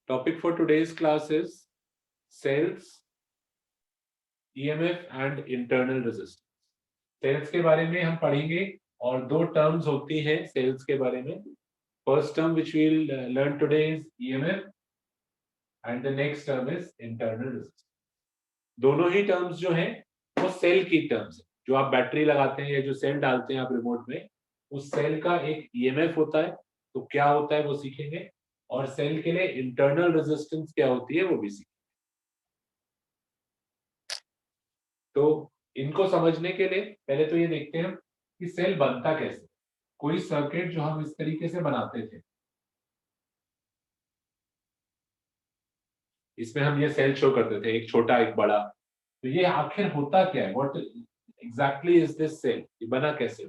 Topic for today's class is cells, EMF and internal resistance. Cells के बारे में हम पढ़ेंगे और दो टर्म्स होती हैं सेल्स के बारे में. First term which we'll learn today is EMF and the next term is internal resistance. दोनों ही टर्म्स जो हैं वो सेल की टर्म्स है. जो आप बैटरी लगाते हैं या जो सेल डालते हैं आप रिमोट में, उस सेल का एक EMF होता है. तो क्या होता है वो सीखेंगे, और सेल के लिए इंटरनल रेजिस्टेंस क्या होती है वो भी सीखेंगे. तो इनको समझने के लिए पहले तो ये देखते हैं कि सेल बनता कैसे. कोई सर्किट जो हम इस तरीके से बनाते थे, इसमें हम ये सेल शो करते थे, एक छोटा एक बड़ा. तो ये आखिर होता क्या है, what exactly is this cell, ये बना कैसे.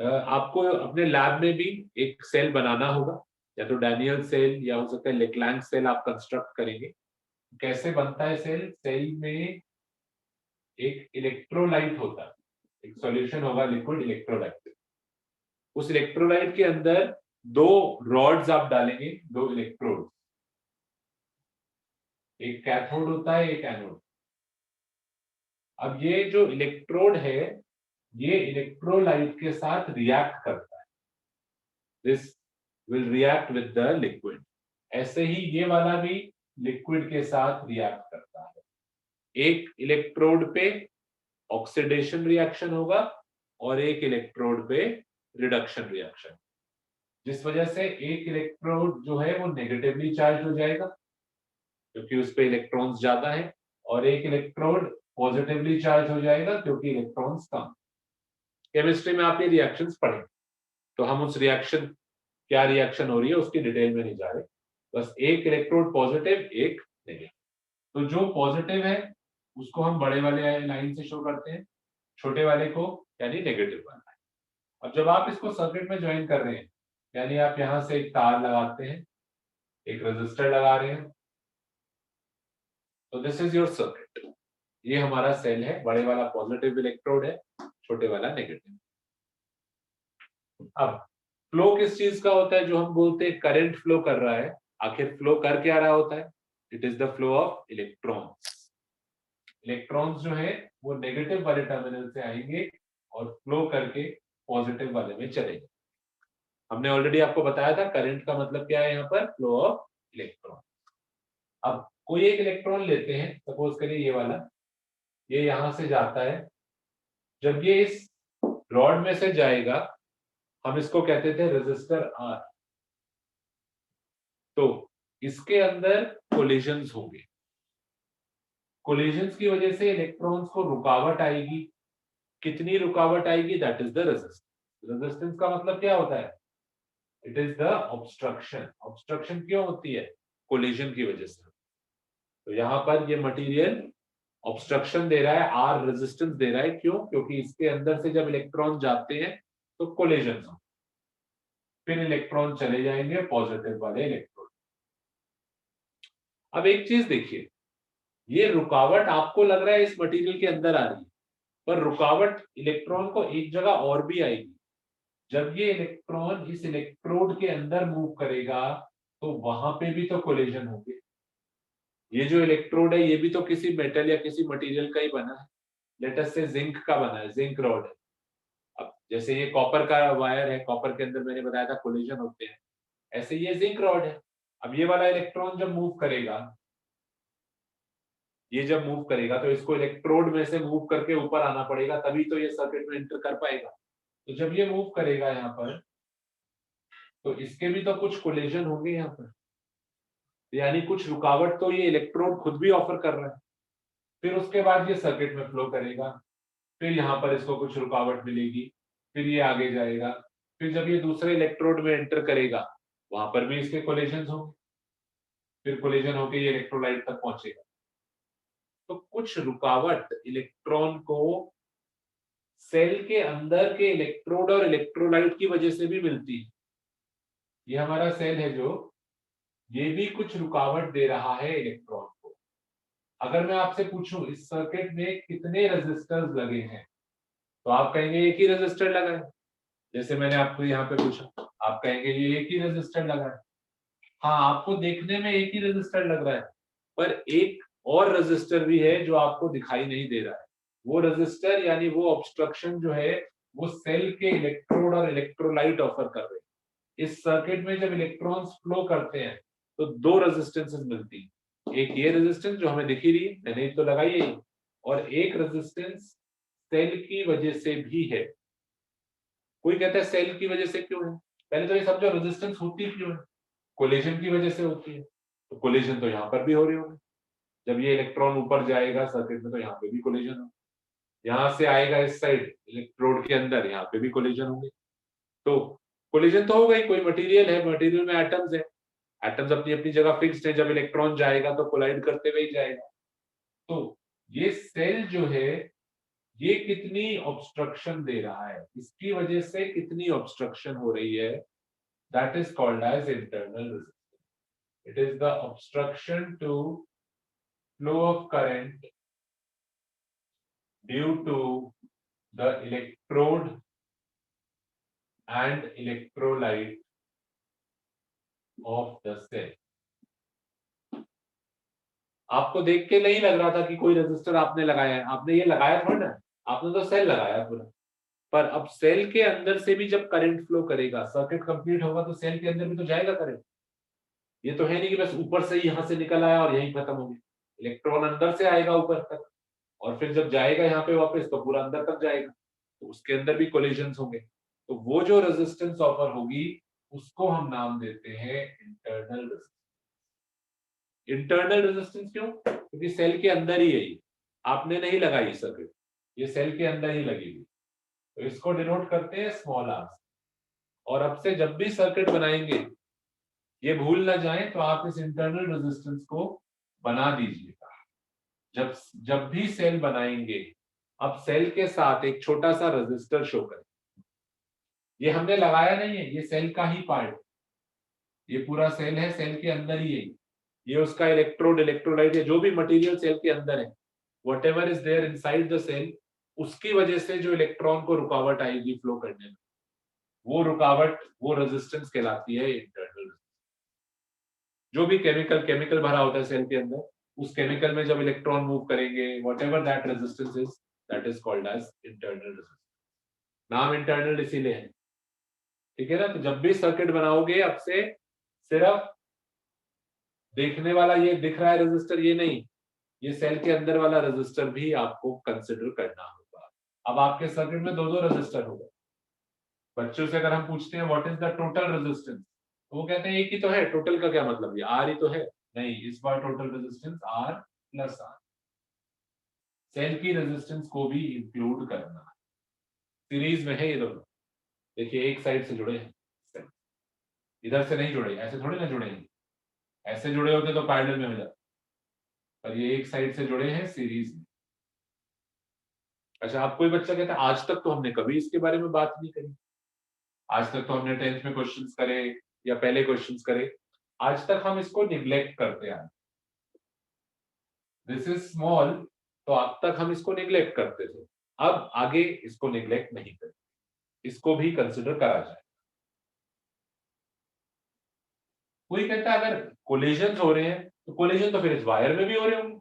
आपको अपने लैब में भी एक सेल बनाना होगा, या तो डैनियल सेल या हो सकता है लेक्लैंक सेल आप कंस्ट्रक्ट करेंगे. कैसे बनता है सेल. सेल में एक इलेक्ट्रोलाइट होता है, एक सॉल्यूशन होगा लिक्विड इलेक्ट्रोलाइट. उस इलेक्ट्रोलाइट के अंदर दो रॉड्स आप डालेंगे, दो इलेक्ट्रोड, एक कैथोड होता है एक एनोड. अब ये जो इलेक्ट्रोड है ये इलेक्ट्रोलाइट के साथ रिएक्ट करता है. This will react with the liquid. ऐसे ही ये वाला भी लिक्विड के साथ रिएक्ट करता है. एक इलेक्ट्रोड पे ऑक्सीडेशन रिएक्शन होगा और एक इलेक्ट्रोड पे रिडक्शन रिएक्शन, जिस वजह से एक इलेक्ट्रोड जो है वो नेगेटिवली चार्ज हो जाएगा क्योंकि उस पे इलेक्ट्रॉन्स ज्यादा है, और एक इलेक्ट्रोड पॉजिटिवली चार्ज हो जाएगा क्योंकि इलेक्ट्रॉन्स कम. केमिस्ट्री में आप ये रिएक्शंस पढ़ें, तो हम उस रिएक्शन, क्या रिएक्शन हो रही है उसकी डिटेल में नहीं जा रहे. बस एक इलेक्ट्रोड पॉजिटिव एक नेगेटिव. तो जो पॉजिटिव है उसको हम बड़े वाले लाइन से शो करते हैं, छोटे वाले को यानी नेगेटिव वाला. अब जब आप इसको सर्किट में ज्वाइन कर रहे हैं, यानी आप यहां से एक तार लगाते हैं, एक रेजिस्टर लगा रहे हैं, तो दिस इज योर सर्किट. ये हमारा सेल है, बड़े वाला पॉजिटिव इलेक्ट्रोड है, छोटे वाला नेगेटिव. अब फ्लो किस चीज का होता है, जो हम बोलते हैं करंट फ्लो कर रहा है, आखिर फ्लो कर क्या रहा होता है. It is the flow of electrons. Electrons जो है वो नेगेटिव वाले टर्मिनल से आएंगे और फ्लो करके पॉजिटिव वाले में चलेंगे. हमने ऑलरेडी आपको बताया था करंट का मतलब क्या है, यहाँ पर फ्लो ऑफ इलेक्ट्रॉन. अब कोई एक इलेक्ट्रॉन लेते हैं, सपोज करिए ये वाला, ये यहां से जाता है. जब ये इस रॉड में से जाएगा, हम इसको कहते थे रेजिस्टर आर. तो इसके अंदर कोलिजन्स होंगे. कोलिजन्स की वजह से इलेक्ट्रॉन्स को रुकावट आएगी. कितनी रुकावट आएगी, that is the resistance. Resistance का मतलब क्या होता है, it is the obstruction. Obstruction क्यों होती है, कोलिजन की वजह से. तो यहां पर ये मटेरियल ऑब्स्ट्रक्शन दे रहा है, आर रेजिस्टेंस दे रहा है. क्यों, क्योंकि इसके अंदर से जब इलेक्ट्रॉन जाते हैं तो कोलिजन हो, फिर इलेक्ट्रॉन चले जाएंगे पॉजिटिव वाले इलेक्ट्रॉन. अब एक चीज देखिए, ये रुकावट आपको लग रहा है इस मटेरियल के अंदर आ रही है, पर रुकावट इलेक्ट्रॉन को एक जगह और भी आएगी. जब ये इलेक्ट्रॉन इस इलेक्ट्रोड के अंदर मूव करेगा तो वहां पे भी तो कोलिजन होंगे. ये जो इलेक्ट्रोड है ये भी तो किसी मेटल या किसी मटेरियल का ही बना है. लेट अस से जिंक का बना है, जिंक रॉड है. अब जैसे ये कॉपर का वायर है, कॉपर के अंदर मैंने बताया था कोलिजन होते हैं, ऐसे ये जिंक रॉड है. अब ये वाला इलेक्ट्रॉन जब मूव करेगा, ये जब मूव करेगा तो इसको इलेक्ट्रोड में से मूव करके ऊपर आना पड़ेगा, तभी तो ये सर्किट में एंटर कर पाएगा. तो जब ये मूव करेगा यहाँ पर, तो इसके भी तो कुछ कोलिजन होंगे यहाँ पर, यानी कुछ रुकावट तो ये इलेक्ट्रोड खुद भी ऑफर कर रहा है. फिर उसके बाद ये सर्किट में फ्लो करेगा, फिर यहाँ पर इसको कुछ रुकावट मिलेगी, फिर ये आगे जाएगा, फिर जब ये दूसरे इलेक्ट्रोड में एंटर करेगा वहां पर भी इसके कोलिजन होंगे, फिर कोलिजन होकर ये इलेक्ट्रोलाइट तक पहुंचेगा. तो कुछ रुकावट इलेक्ट्रॉन को सेल के अंदर के इलेक्ट्रोड और इलेक्ट्रोलाइट की वजह से भी मिलती है. ये हमारा सेल है जो, ये भी कुछ रुकावट दे रहा है इलेक्ट्रॉन को. अगर मैं आपसे पूछूं इस सर्किट में कितने रेजिस्टर्स लगे हैं, तो आप कहेंगे एक ही रेजिस्टर लगा है. जैसे मैंने आपको यहाँ पे पूछा, आप कहेंगे ये एक ही रेजिस्टर लगा है. हाँ, आपको देखने में एक ही रजिस्टर लग रहा है, पर एक और रजिस्टर भी है जो आपको दिखाई नहीं दे रहा है। वो रजिस्टर यानी वो ऑब्स्ट्रक्शन जो है वो सेल के इलेक्ट्रोड और इलेक्ट्रोलाइट ऑफर कर रहे हैं। इस सर्किट में जब इलेक्ट्रॉन्स फ्लो करते हैं तो दो रेजिस्टेंसेस मिलती हैं। एक ये रेजिस्टेंस जो हमें दिख ही रही है, मैंने तो लगाई है, और एक रेजिस्टेंस सेल की वजह से भी है। कोई कहता है सेल की वजह से क्यों है? पहले तो ये समझो रेजिस्टेंस होती क्यों है? कोलिजन की वजह से होती है। तो कोलिजन तो यहाँ पर भी हो रही होगी। जब ये इलेक्ट्रॉन ऊपर जाएगा सर्किट में तो यहाँ पे भी कोलिजन होगा। यहाँ से आएगा इस साइड इलेक्ट्रोड के अंदर, यहाँ पे भी कोलिजन होंगे। तो कोलिजन तो होगा ही, कोई मटेरियल है, मटेरियल में एटम्स है, एटम्स अपनी अपनी जगह फिक्स्ड है, जब इलेक्ट्रॉन जाएगा तो कोलाइड करते हुए ही जाएगा। तो ये सेल जो है ये कितनी ऑब्स्ट्रक्शन दे रहा है, इसकी वजह से कितनी ऑब्स्ट्रक्शन हो रही है, that is called as internal resistance. It is the obstruction to flow of current due to the electrode and electrolyte of the cell. आपको देख के नहीं लग रहा था कि कोई रेजिस्टर आपने लगाया है, आपने ये लगाया थोड़ा ना, आपने तो सेल लगाया पूरा। पर अब सेल के अंदर से भी जब करंट फ्लो करेगा, सर्किट कंप्लीट होगा तो सेल के अंदर भी तो जाएगा करंट। ये तो है नहीं कि बस ऊपर से ही यहां से निकल आया और यहीं खत्म हो गया। इलेक्ट्रॉन अंदर से आएगा ऊपर तक और फिर जब जाएगा यहाँ पे वापस तो पूरा अंदर तक जाएगा, तो उसके अंदर भी कोलिजन्स होंगे। तो वो जो रेजिस्टेंस ऑफर होगी उसको हम नाम देते हैं इंटरनल रेजिस्टेंस। इंटरनल रेजिस्टेंस क्यों? क्योंकि सेल के अंदर ही है ये, आपने नहीं लगाई सर्किट, ये सेल के अंदर ही लगी हुई। तो इसको डिनोट करते हैं स्मॉल आर। और अब से जब भी सर्किट बनाएंगे ये भूल ना जाए तो आप इस इंटरनल रेजिस्टेंस को बना दीजिएगा। जब जब भी सेल बनाएंगे अब सेल के साथ एक छोटा सा रेजिस्टर शो करें। ये हमने लगाया नहीं है, ये सेल का ही पार्ट, ये पूरा सेल है, सेल के अंदर ही है। ये उसका इलेक्ट्रोड इलेक्ट्रोलाइट है, जो भी मटेरियल सेल के अंदर है, whatever is there inside the cell, उसकी वजह से जो इलेक्ट्रॉन को रुकावट आएगी फ्लो करने में, वो रुकावट वो रेजिस्टेंस कहलाती है इंटरनल। जो भी केमिकल भरा होता है सेल के अंदर, उस केमिकल में जब इलेक्ट्रॉन मूव करेंगे, whatever that resistance is, that is called as internal resistance. नाम इंटरनल इसीलिए है, ठीक है ना? तो जब भी सर्किट बनाओगे अब से सिर्फ देखने वाला ये दिख रहा है रेजिस्टर, ये नहीं, ये सेल के अंदर वाला रेजिस्टर भी आपको कंसिडर करना होगा। अब आपके सर्किट में दो दो रेजिस्टर होगा। बच्चों से अगर हम पूछते हैं what is the total resistance, तो वो कहते हैं एक ही तो है, टोटल का क्या मतलब, ये आर ही तो है। नहीं, इस बार total resistance R plus R, cell की रेजिस्टेंस को भी इंक्लूड करना है। सीरीज में है ये दोनों, देखिए एक साइड से जुड़े हैं, इधर से नहीं जुड़े, ऐसे थोड़े ना जुड़े हैं, ऐसे जुड़े होते तो पैरेलल में हो जाता, पर ये एक साइड से जुड़े हैं सीरीज में। अच्छा, आप कोई बच्चा कहता है आज तक तो हमने कभी इसके बारे में बात नहीं करी, आज तक तो हमने 10th में क्वेश्चंस करे या पहले क्वेश्चंस करे, आज तक हम इसको निग्लेक्ट करते आए। दिस इज स्मॉल, तो अब तक हम इसको निग्लेक्ट करते थे, अब आगे इसको निग्लेक्ट नहीं करें, इसको भी कंसिडर करा जाए। कोई कहता है अगर कोलिजन हो रहे हैं तो कोलिजन तो फिर इस वायर में भी हो रहे होंगे।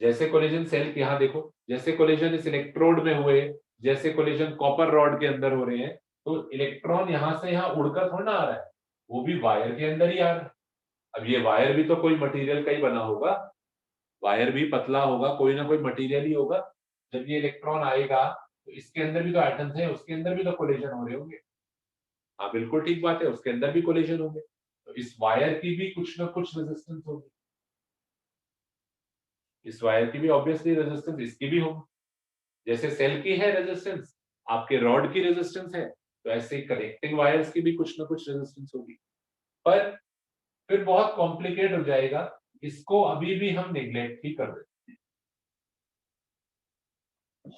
जैसे कोलिजन सेल के यहाँ देखो, जैसे कोलिजन इस इलेक्ट्रोड में हुए, जैसे कोलिजन कॉपर रॉड के अंदर हो रहे हैं, तो इलेक्ट्रॉन यहां से यहाँ उड़कर थोड़ा ना आ रहा है, वो भी वायर के अंदर ही आ रहा है। अब ये वायर भी तो कोई मटेरियल का ही बना होगा, वायर भी पतला होगा, कोई ना कोई मटेरियल ही होगा। जब ये इलेक्ट्रॉन आएगा तो इसके अंदर भी तो एटम्स हैं, उसके अंदर भी तो कोलिजन हो रहे होंगे। हाँ बिल्कुल ठीक बात है, उसके अंदर भी कोलिजन होंगे, तो इस वायर की भी कुछ ना कुछ रेजिस्टेंस होगी, इस वायर की भी ऑब्वियसली रेजिस्टेंस इसकी भी होगी। जैसे सेल की है रेजिस्टेंस, आपके रॉड की रेजिस्टेंस है, तो ऐसे कनेक्टिंग वायर्स की भी कुछ ना कुछ रेजिस्टेंस होगी। पर फिर बहुत कॉम्प्लिकेट हो जाएगा, इसको अभी भी हम निग्लेक्ट ही कर देते हैं।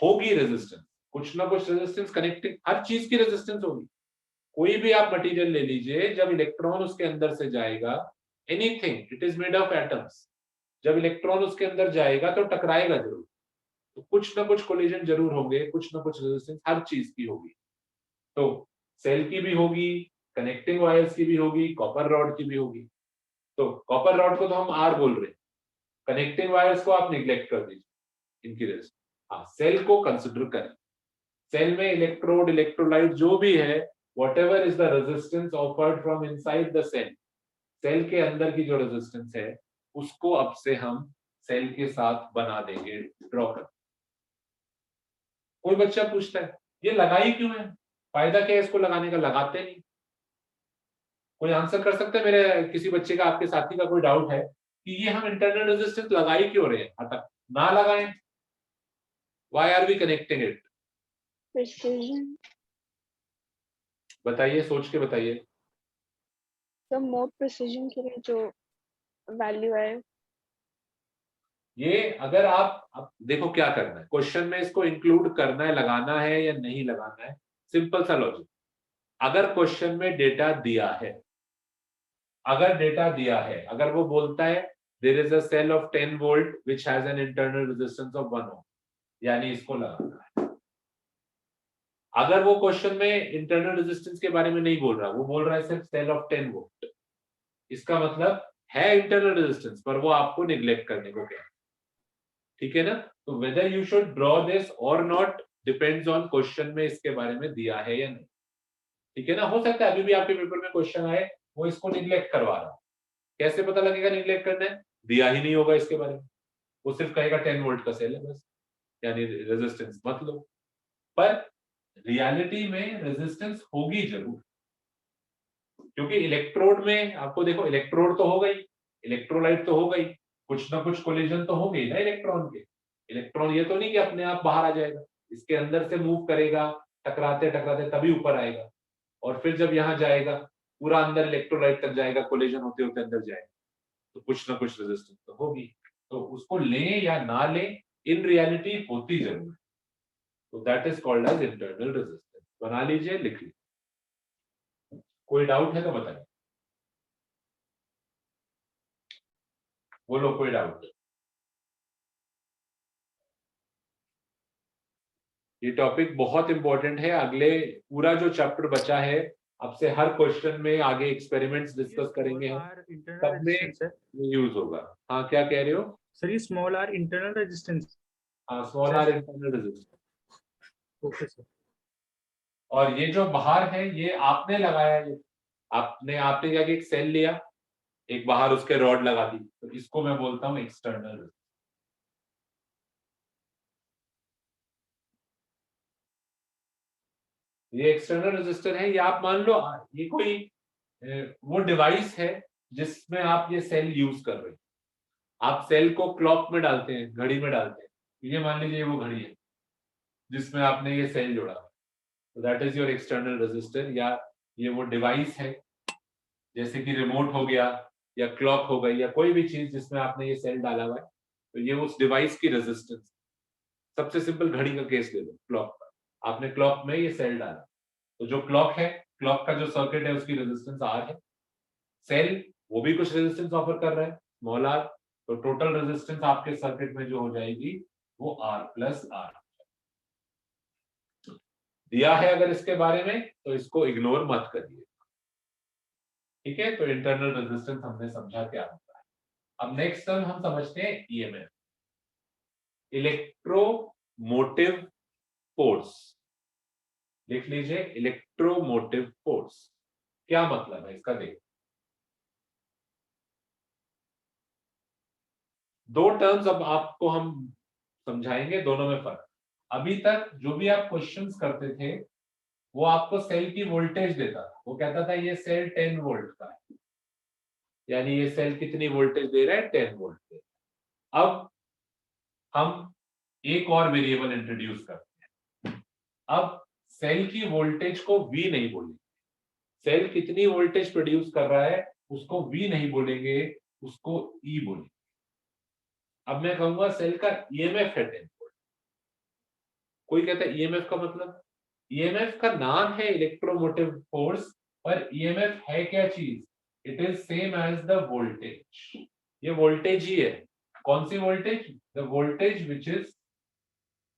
होगी रेजिस्टेंस, कुछ ना कुछ रेजिस्टेंस, कनेक्टिंग हर चीज की रेजिस्टेंस होगी। कोई भी आप मटेरियल ले लीजिए, जब इलेक्ट्रॉन उसके अंदर से जाएगा, anything it is made of atoms, जब इलेक्ट्रॉन उसके अंदर जाएगा तो टकराएगा जरूर, तो कुछ ना कुछ कोलिजन जरूर होंगे, कुछ ना कुछ रेजिस्टेंस हर चीज की होगी। तो सेल की भी होगी, कनेक्टिंग वायर्स की भी होगी, कॉपर रॉड की भी होगी। तो कॉपर रॉड को तो हम आर बोल रहे हैं, कनेक्टिंग वायर्स को आप निग्लेक्ट कर दीजिए इनकी रेस्ट। हाँ, सेल को कंसिडर करें। सेल में इलेक्ट्रोड, इलेक्ट्रोलाइट जो भी है, whatever is the resistance offered from inside the cell, cell के अंदर की जो रेजिस्टेंस है उसको अब से हम सेल के साथ बना देंगे, ड्रॉ कर। कोई बच्चा पूछता है ये लगाई क्यों है, फायदा क्या है इसको लगाने का, लगाते नहीं। कोई आंसर कर सकता है मेरे किसी बच्चे का, आपके साथी का कोई डाउट है कि ये हम इंटरनल रेजिस्टेंस लगाई क्यों रहे हैं, अतः ना लगाएं, why are we connecting it, precision, बताइए, सोच के बताइए। तो मोर प्रिसीजन के लिए जो वैल्यू है। ये अगर आप देखो क्या करना है, क्वेश्चन में इसको इंक्लूड करना है, लगाना है या नहीं लगाना है, सिंपल सा लॉजिक। अगर क्वेश्चन में डेटा दिया है, अगर डेटा दिया है, अगर वो बोलता है there is a cell of 10 volt which has an internal resistance of 1 ohm, यानी इसको लगाना है। अगर वो क्वेश्चन में इंटरनल रेजिस्टेंस के बारे में नहीं बोल रहा, वो बोल रहा है सिर्फ सेल ऑफ 10 वोल्ट, इसका मतलब है इंटरनल रेजिस्टेंस, पर वो आपको निग्लेक्ट करने को कह रहा है। ठीक है ना? तो whether you should draw this और नॉट डिपेंड्स ऑन क्वेश्चन में इसके बारे में दिया है या नहीं। ठीक है ना? हो सकता है अभी भी आपके पेपर में क्वेश्चन आए वो इसको निग्लेक्ट करवा रहा है, कैसे पता लगेगा निग्लेक्ट करना है, दिया ही नहीं होगा इसके बारे में, वो सिर्फ कहेगा 10 वोल्ट का सेल है बस, यानी रेजिस्टेंस मत लो। पर रियलिटी में रेजिस्टेंस होगी जरूर, क्योंकि इलेक्ट्रोड में आपको देखो, इलेक्ट्रोड तो हो गई, इलेक्ट्रोलाइट तो हो गई, कुछ ना कुछ कोलिजन तो हो गई ना इलेक्ट्रॉन के। इलेक्ट्रॉन ये तो नहीं कि अपने आप बाहर आ जाएगा, इसके अंदर से मूव करेगा, टकराते टकराते तभी ऊपर आएगा, और फिर जब यहाँ जाएगा पूरा अंदर इलेक्ट्रोलाइट तक जाएगा, कोलिजन होते होते अंदर जाएगा, तो कुछ ना कुछ रेजिस्टेंस तो होगी। तो उसको लें या ना लें, इन रियलिटी होती जरूर है। तो that is called as internal resistance. बना लीजिए, लिख लीजिए। कोई डाउट है तो बताइए, बोलो कोई डाउट। ये टॉपिक बहुत इंपॉर्टेंट है, अगले पूरा जो चैप्टर बचा है, अब से हर क्वेश्चन में आगे एक्सपेरिमेंट्स डिस्कस करेंगे हम, आर इंटरनल सब में रेजिस्टेंस है ये यूज होगा। हाँ, क्या कह रहे हो? सर, ये स्मॉल आर इंटरनल रेजिस्टेंस। हाँ, small R internal resistance. Okay sir. और ये जो बाहर है ये आपने लगाया, ये आपने आपने क्या किया, एक सेल लिया, एक बाहर उसके रॉड लगा दी, तो इसको मैं बोलता हूँ एक्सटर्नल। ये एक्सटर्नल रेजिस्टर है, ये आप मान लो ये कोई वो डिवाइस है जिसमें आप ये सेल यूज कर रहे हैं। आप सेल को क्लॉक में डालते हैं, घड़ी में डालते हैं, ये मान लीजिए वो घड़ी है जिसमें आपने ये सेल जोड़ा, तो that is your external resistor, या ये वो डिवाइस है जैसे कि रिमोट हो गया या क्लॉक हो गई या कोई भी चीज जिसमें आपने ये सेल डाला हुआ है, तो ये उस डिवाइस की रेजिस्टेंस। सबसे सिंपल घड़ी का केस ले लो, क्लॉक का, आपने क्लॉक में ये सेल डाला, तो जो क्लॉक है, क्लॉक का जो सर्किट है उसकी रेजिस्टेंस आर है, सेल वो भी कुछ रेजिस्टेंस ऑफर कर रहा है, स्मॉल आर, तो टोटल रेजिस्टेंस आपके सर्किट में जो हो जाएगी वो आर प्लस आर। दिया है अगर इसके बारे में तो इसको इग्नोर मत करिए। ठीक है, तो इंटरनल रेजिस्टेंस हमने समझा क्या होता है। अब नेक्स्ट टर्म हम समझते हैं ईएमएफ, इलेक्ट्रोमोटिव फोर्स। लिख लीजिए, इलेक्ट्रोमोटिव फोर्स क्या मतलब है इसका, देखो दो टर्म्स अब आपको हम समझाएंगे, दोनों में फर्क। अभी तक जो भी आप क्वेश्चंस करते थे वो आपको सेल की वोल्टेज देता था, वो कहता था ये सेल 10 वोल्ट का है, यानी ये सेल कितनी वोल्टेज दे रहा है, 10 वोल्ट दे रहा है। अब हम एक और वेरिएबल इंट्रोड्यूस करते हैं, अब सेल की वोल्टेज को V नहीं बोलेंगे, सेल कितनी वोल्टेज प्रोड्यूस कर रहा है उसको V नहीं बोलेंगे, उसको E बोलेंगे। अब मैं कहूंगा सेल का ईएमएफ है 10 वोल्ट, कोई कहता है ईएमएफ का मतलब, ईएमएफ का नाम है इलेक्ट्रोमोटिव फोर्स, पर ईएमएफ है क्या चीज, it is same as the voltage, ये वोल्टेज ही है। कौन सी voltage, the voltage which is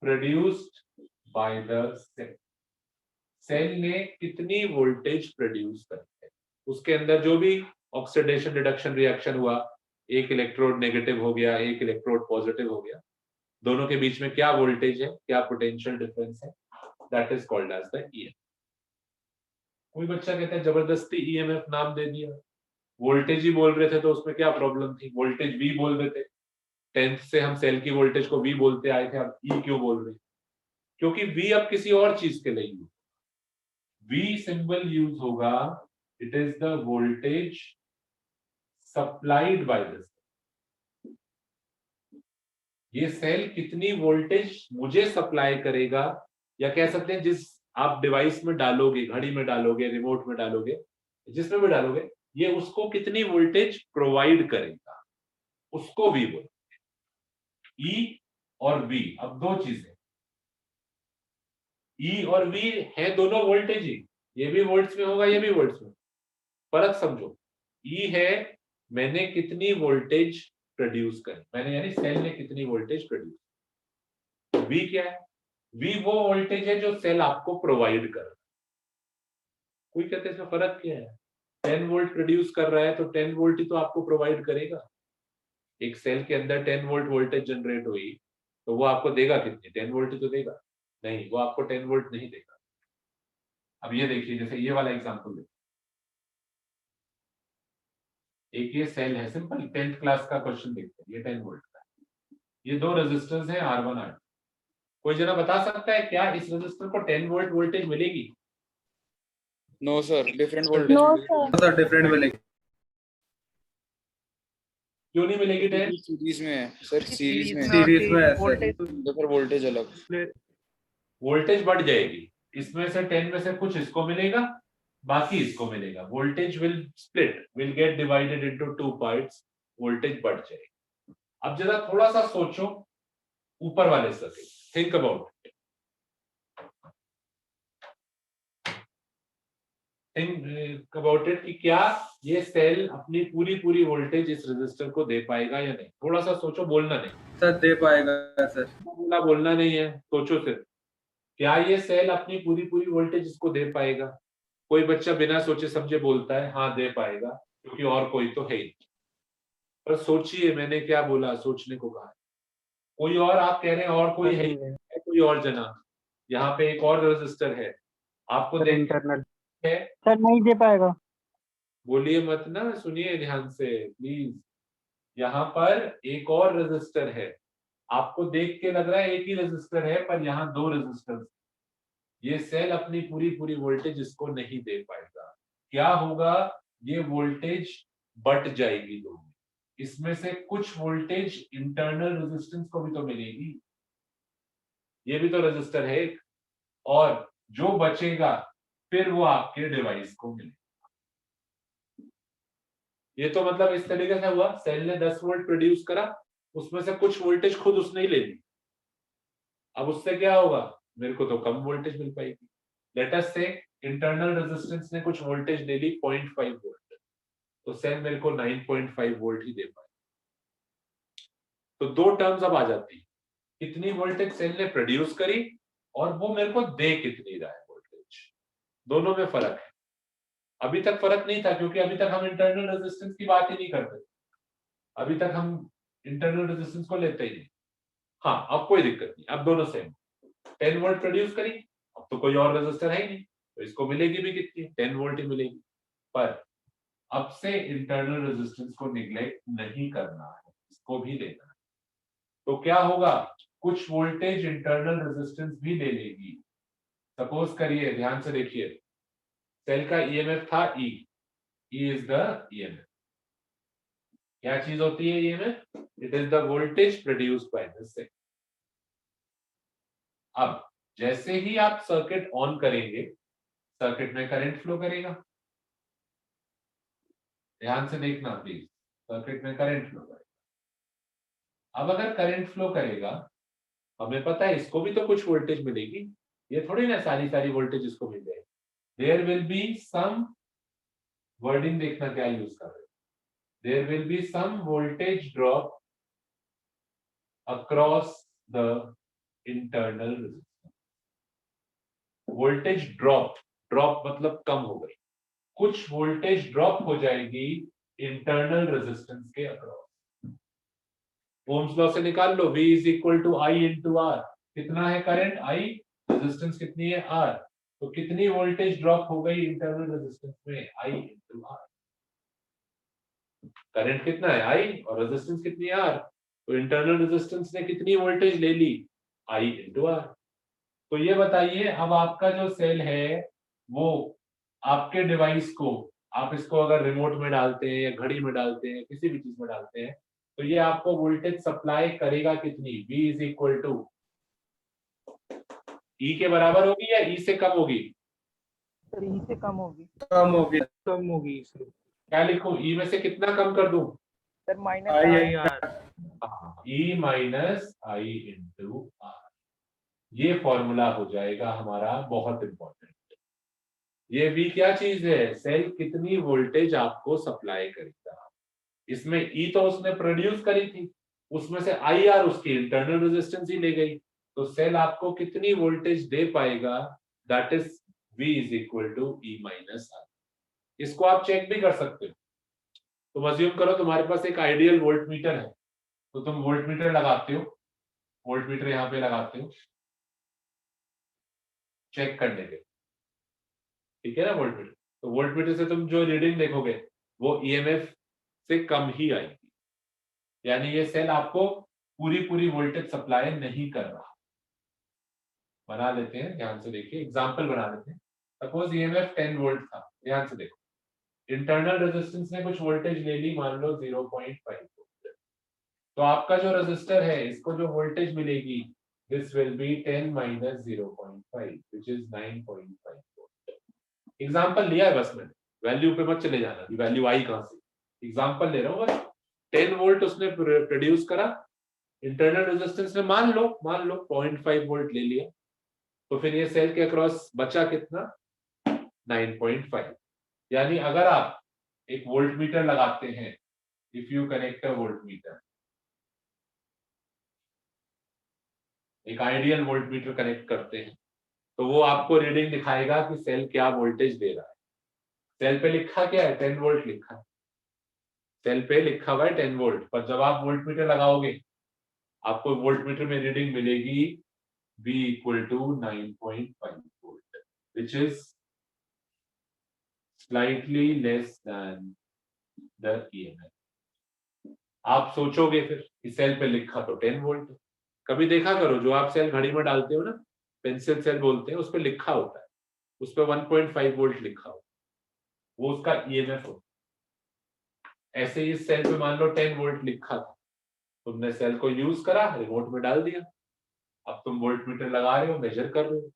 produced by the cell. Cell ने कितनी वोल्टेज प्रोड्यूस करी है। उसके अंदर जो भी ऑक्सीडेशन रिडक्शन रिएक्शन हुआ, एक इलेक्ट्रोड नेगेटिव हो गया, एक इलेक्ट्रोड पॉजिटिव हो गया, दोनों के बीच में क्या वोल्टेज है, क्या पोटेंशियल डिफरेंस है, that is called as the EMF. कोई बच्चा कहता है जबरदस्ती ईएमएफ नाम दे दिया, वोल्टेज ही बोल रहे थे तो उसमें क्या प्रॉब्लम थी, वोल्टेज वी बोल रहे थे, 10th से हम सेल की वोल्टेज को वी बोलते आए थे, अब ई क्यों बोल रहे हैं? क्योंकि वी अब किसी और चीज के लिए यूज, वी सिंबल यूज होगा, it is the voltage supplied by this. ये सेल कितनी वोल्टेज मुझे सप्लाई करेगा, या कह सकते हैं जिस आप डिवाइस में डालोगे, घड़ी में डालोगे, रिमोट में डालोगे, जिसमें भी डालोगे, ये उसको कितनी वोल्टेज प्रोवाइड करेगा, उसको वी बोलते हैं। ई और वी, अब दो चीजें, ई और वी है दोनों वोल्टेज ही, ये भी वोल्ट्स में होगा, ये भी वोल्ट्स में। फर्क समझो, ई है मैंने कितनी वोल्टेज प्रोड्यूस करी, मैंने यानी सेल ने कितनी वोल्टेज प्रोड्यूस। वी क्या है, वी वो वोल्टेज है जो सेल आपको प्रोवाइड कर रहा है। कोई कहते हैं इसमें फर्क क्या है, 10 वोल्ट प्रोड्यूस कर रहा है तो 10 वोल्ट ही तो आपको प्रोवाइड करेगा। एक सेल के अंदर 10 वोल्ट वोल्टेज जनरेट हुई तो वो आपको देगा कितनी, 10 वोल्ट ही तो देगा, नहीं वो आपको 10 वोल्ट नहीं देगा। अब ये देखिए, जैसे ये वाला एग्जांपल देखिए, एक ये सेल है, सिंपल 10th क्लास का क्वेश्चन देखते हैं, ये 10 वोल्ट का, ये दो रेजिस्टेंस है R1 R2। कोई जना बता सकता है क्या इस रेजिस्टर को 10 वोल्ट वोल्टेज मिलेगी? No sir, different voltage No, sir. Sir different मिलेगी। क्यों नहीं मिलेगी 10? सीरीज में है सर, सीरीज में सीरीज में है सर। तो फिर वोल्टेज अलग, वोल्टेज बढ़ जाएगी, इसमें से 10 में से कुछ इसको मिलेगा, बाकी इसको मिलेगा, voltage will split, will get divided into two parts, voltage बढ़ जाएगी। अब जरा थोड़ा सा सोचो ऊपर वाले circuit, think about it, think about it कि क्या ये सेल अपनी पूरी वोल्टेज इस रेजिस्टर को दे पाएगा या नहीं। थोड़ा सा सोचो, बोलना नहीं सर दे पाएगा सर। बोलना नहीं है, सोचो सिर्फ, क्या ये सेल अपनी पूरी वोल्टेज इसको दे पाएगा? कोई बच्चा बिना सोचे समझे बोलता है हाँ दे पाएगा, क्योंकि और कोई तो है ही। पर सोचिए, मैंने क्या बोला, सोचने को कहा। कोई और, आप कह रहे हैं और कोई है, कोई और जना, यहाँ पे एक और रेजिस्टर है, आपको इंटरनल है, सर नहीं दे पाएगा। बोलिए मत ना, सुनिए ध्यान से प्लीज। यहाँ पर एक और रेजिस्टर है, आपको देख के लग रहा है एक ही रेजिस्टर है, पर यहाँ दो रेजिस्टर। ये सेल अपनी पूरी वोल्टेज इसको नहीं दे पाएगा। क्या होगा, ये वोल्टेज बढ़ जाएगी दोनों, इसमें से कुछ वोल्टेज इंटरनल रेजिस्टेंस को भी तो मिलेगी, ये भी तो रेजिस्टर है एक, और जो बचेगा फिर वो आपके डिवाइस को मिलेगा। ये तो मतलब इस तरीके से हुआ, सेल ने 10 वोल्ट प्रोड्यूस करा, उसमें से कुछ वोल्टेज खुद उसने ही ले ली, अब उससे क्या होगा, मेरे को तो कम वोल्टेज मिल पाएगी। लेट अस से इंटरनल रेजिस्टेंस ने कुछ वोल्टेज ले ली 0.5 वोल्ट, तो सेल मेरे को 9.5 वोल्ट ही दे पाए। तो दो टर्म्स अब आ जाती है, कितनी वोल्टेज सेल ने प्रोड्यूस करी और वो मेरे को दे कितनी रहा है वोल्टेज, दोनों में फर्क है। अभी तक फर्क नहीं था, क्योंकि अभी तक हम इंटरनल रेजिस्टेंस की बात ही नहीं करते, अभी तक हम इंटरनल रेजिस्टेंस को लेते ही नहीं। हाँ अब कोई दिक्कत नहीं, अब दोनों सेम, 10 वोल्ट प्रोड्यूस करी, अब तो कोई और रेजिस्टर है ही नहीं, तो इसको मिलेगी भी कितनी, 10 वोल्ट ही मिलेगी। पर अब से इंटरनल रेजिस्टेंस को निग्लेक्ट नहीं करना है, इसको भी लेना है। तो क्या होगा, कुछ वोल्टेज इंटरनल रेजिस्टेंस भी ले लेगी। सपोज करिए, ध्यान से देखिए, सेल का ईएमएफ था E, E is the EMF. क्या चीज होती है EMF? It is the voltage produced by this cell. अब जैसे ही आप सर्किट ऑन करेंगे, सर्किट में करंट फ्लो करेगा, ध्यान से देखना प्लीज, सर्किट में करंट फ्लो करेगा। अब अगर करंट फ्लो करेगा, हमें पता है इसको भी तो कुछ वोल्टेज मिलेगी, ये थोड़ी ना सारी वोल्टेज इसको मिल जाएगी। There will be some, wording देखना क्या यूज कर रहे हैं, there will be some voltage drop across the internal resistance. Voltage drop drop मतलब कम हो गई, कुछ वोल्टेज ड्रॉप हो जाएगी इंटरनल रेजिस्टेंस के अक्रॉस। ओम्स लॉ से निकाल लो, V is equal to I into R. कितना है करंट I, रेजिस्टेंस कितनी है R, तो कितनी वोल्टेज ड्रॉप हो गई इंटरनल रेजिस्टेंस में, I इंटू आर। करंट कितना है I और रेजिस्टेंस कितनी है R, तो इंटरनल रेजिस्टेंस ने कितनी वोल्टेज ले ली, I इंटू आर। तो ये बताइए अब आपका जो सेल है वो आपके डिवाइस को, आप इसको अगर रिमोट में डालते हैं या घड़ी में डालते हैं, किसी भी चीज में डालते हैं, तो ये आपको वोल्टेज सप्लाई करेगा कितनी, V is equal to E के बराबर होगी या E से कम होगी, सर ई से कम होगी। कम होगी सर। क्या लिखूं, E में से कितना कम कर दूं, sir minus I E minus I into R. ये फॉर्मूला हो जाएगा हमारा बहुत इंपॉर्टेंट। ये V क्या चीज है, सेल कितनी वोल्टेज आपको सप्लाई करेगा। इसमें E तो उसने प्रोड्यूस करी थी, उसमें से IR उसकी इंटरनल रेजिस्टेंस ही ले गई, तो सेल आपको कितनी वोल्टेज दे पाएगा, that is V is equal to E minus R. इसको आप चेक भी कर सकते हो। तुम अज्यूम करो तुम्हारे पास एक आइडियल वोल्ट मीटर है, तो तुम वोल्ट मीटर लगाते हो, वोल्ट मीटर यहाँ पे लगाते हो चेक करने के, ठीक है ना वोल्ट मीटर। तो वोल्ट मीटर से तुम जो रीडिंग देखोगे वो EMF से कम ही आएगी, यानी ये सेल आपको पूरी वोल्टेज सप्लाई नहीं कर रहा। बना लेते हैं, ध्यान से देखिए, एग्जांपल बना लेते हैं। सपोज EMF 10 वोल्ट था, ध्यान से देखो, इंटरनल रेजिस्टेंस ने कुछ वोल्टेज ले ली, मान लो 0.5 वोल्ट, तो आपका जो रेजिस्टर है इसको जो वोल्टेज मिलेगी, this will be 10 minus 0.5 which is 9.5 volt. Example लिया है बस मैंने, वैल्यू पे मत चले जाना, वैल्यू आई कहां से, एग्जांपल ले रहा हूं बस। 10 वोल्ट उसने प्रोड्यूस करा, इंटरनल रेजिस्टेंस ने मान लो 0.5 वोल्ट ले लिया, तो फिर ये सेल के अक्रॉस बचा कितना, 9.5। यानी अगर आप एक वोल्ट मीटर लगाते हैं, if you connect a volt meter, एक आइडियल वोल्ट मीटर कनेक्ट करते हैं, तो वो आपको रीडिंग दिखाएगा कि सेल क्या वोल्टेज दे रहा है। सेल पे लिखा क्या है, 10 वोल्ट लिखा है, सेल पे लिखा हुआ है 10 वोल्ट, पर जब आप वोल्ट मीटर लगाओगे आपको वोल्ट मीटर में रीडिंग मिलेगी V equal to 9.5 volt, which is slightly less than the EMF। आप सोचोगे फिर कि सेल पे लिखा तो 10 वोल्ट है, कभी देखा करो जो आप सेल घड़ी में डालते हो ना, पेंसिल सेल बोलते हैं, उस पर लिखा होता है, उस पर 1.5 वोल्ट लिखा हो, वो उसका EMF होता है। ऐसे ही इस सेल पे मान लो 10 वोल्ट लिखा था, तुमने सेल को यूज करा, रिमोट में डाल दिया, अब तुम वोल्ट मीटर लगा रहे हो, मेजर कर रहे हो,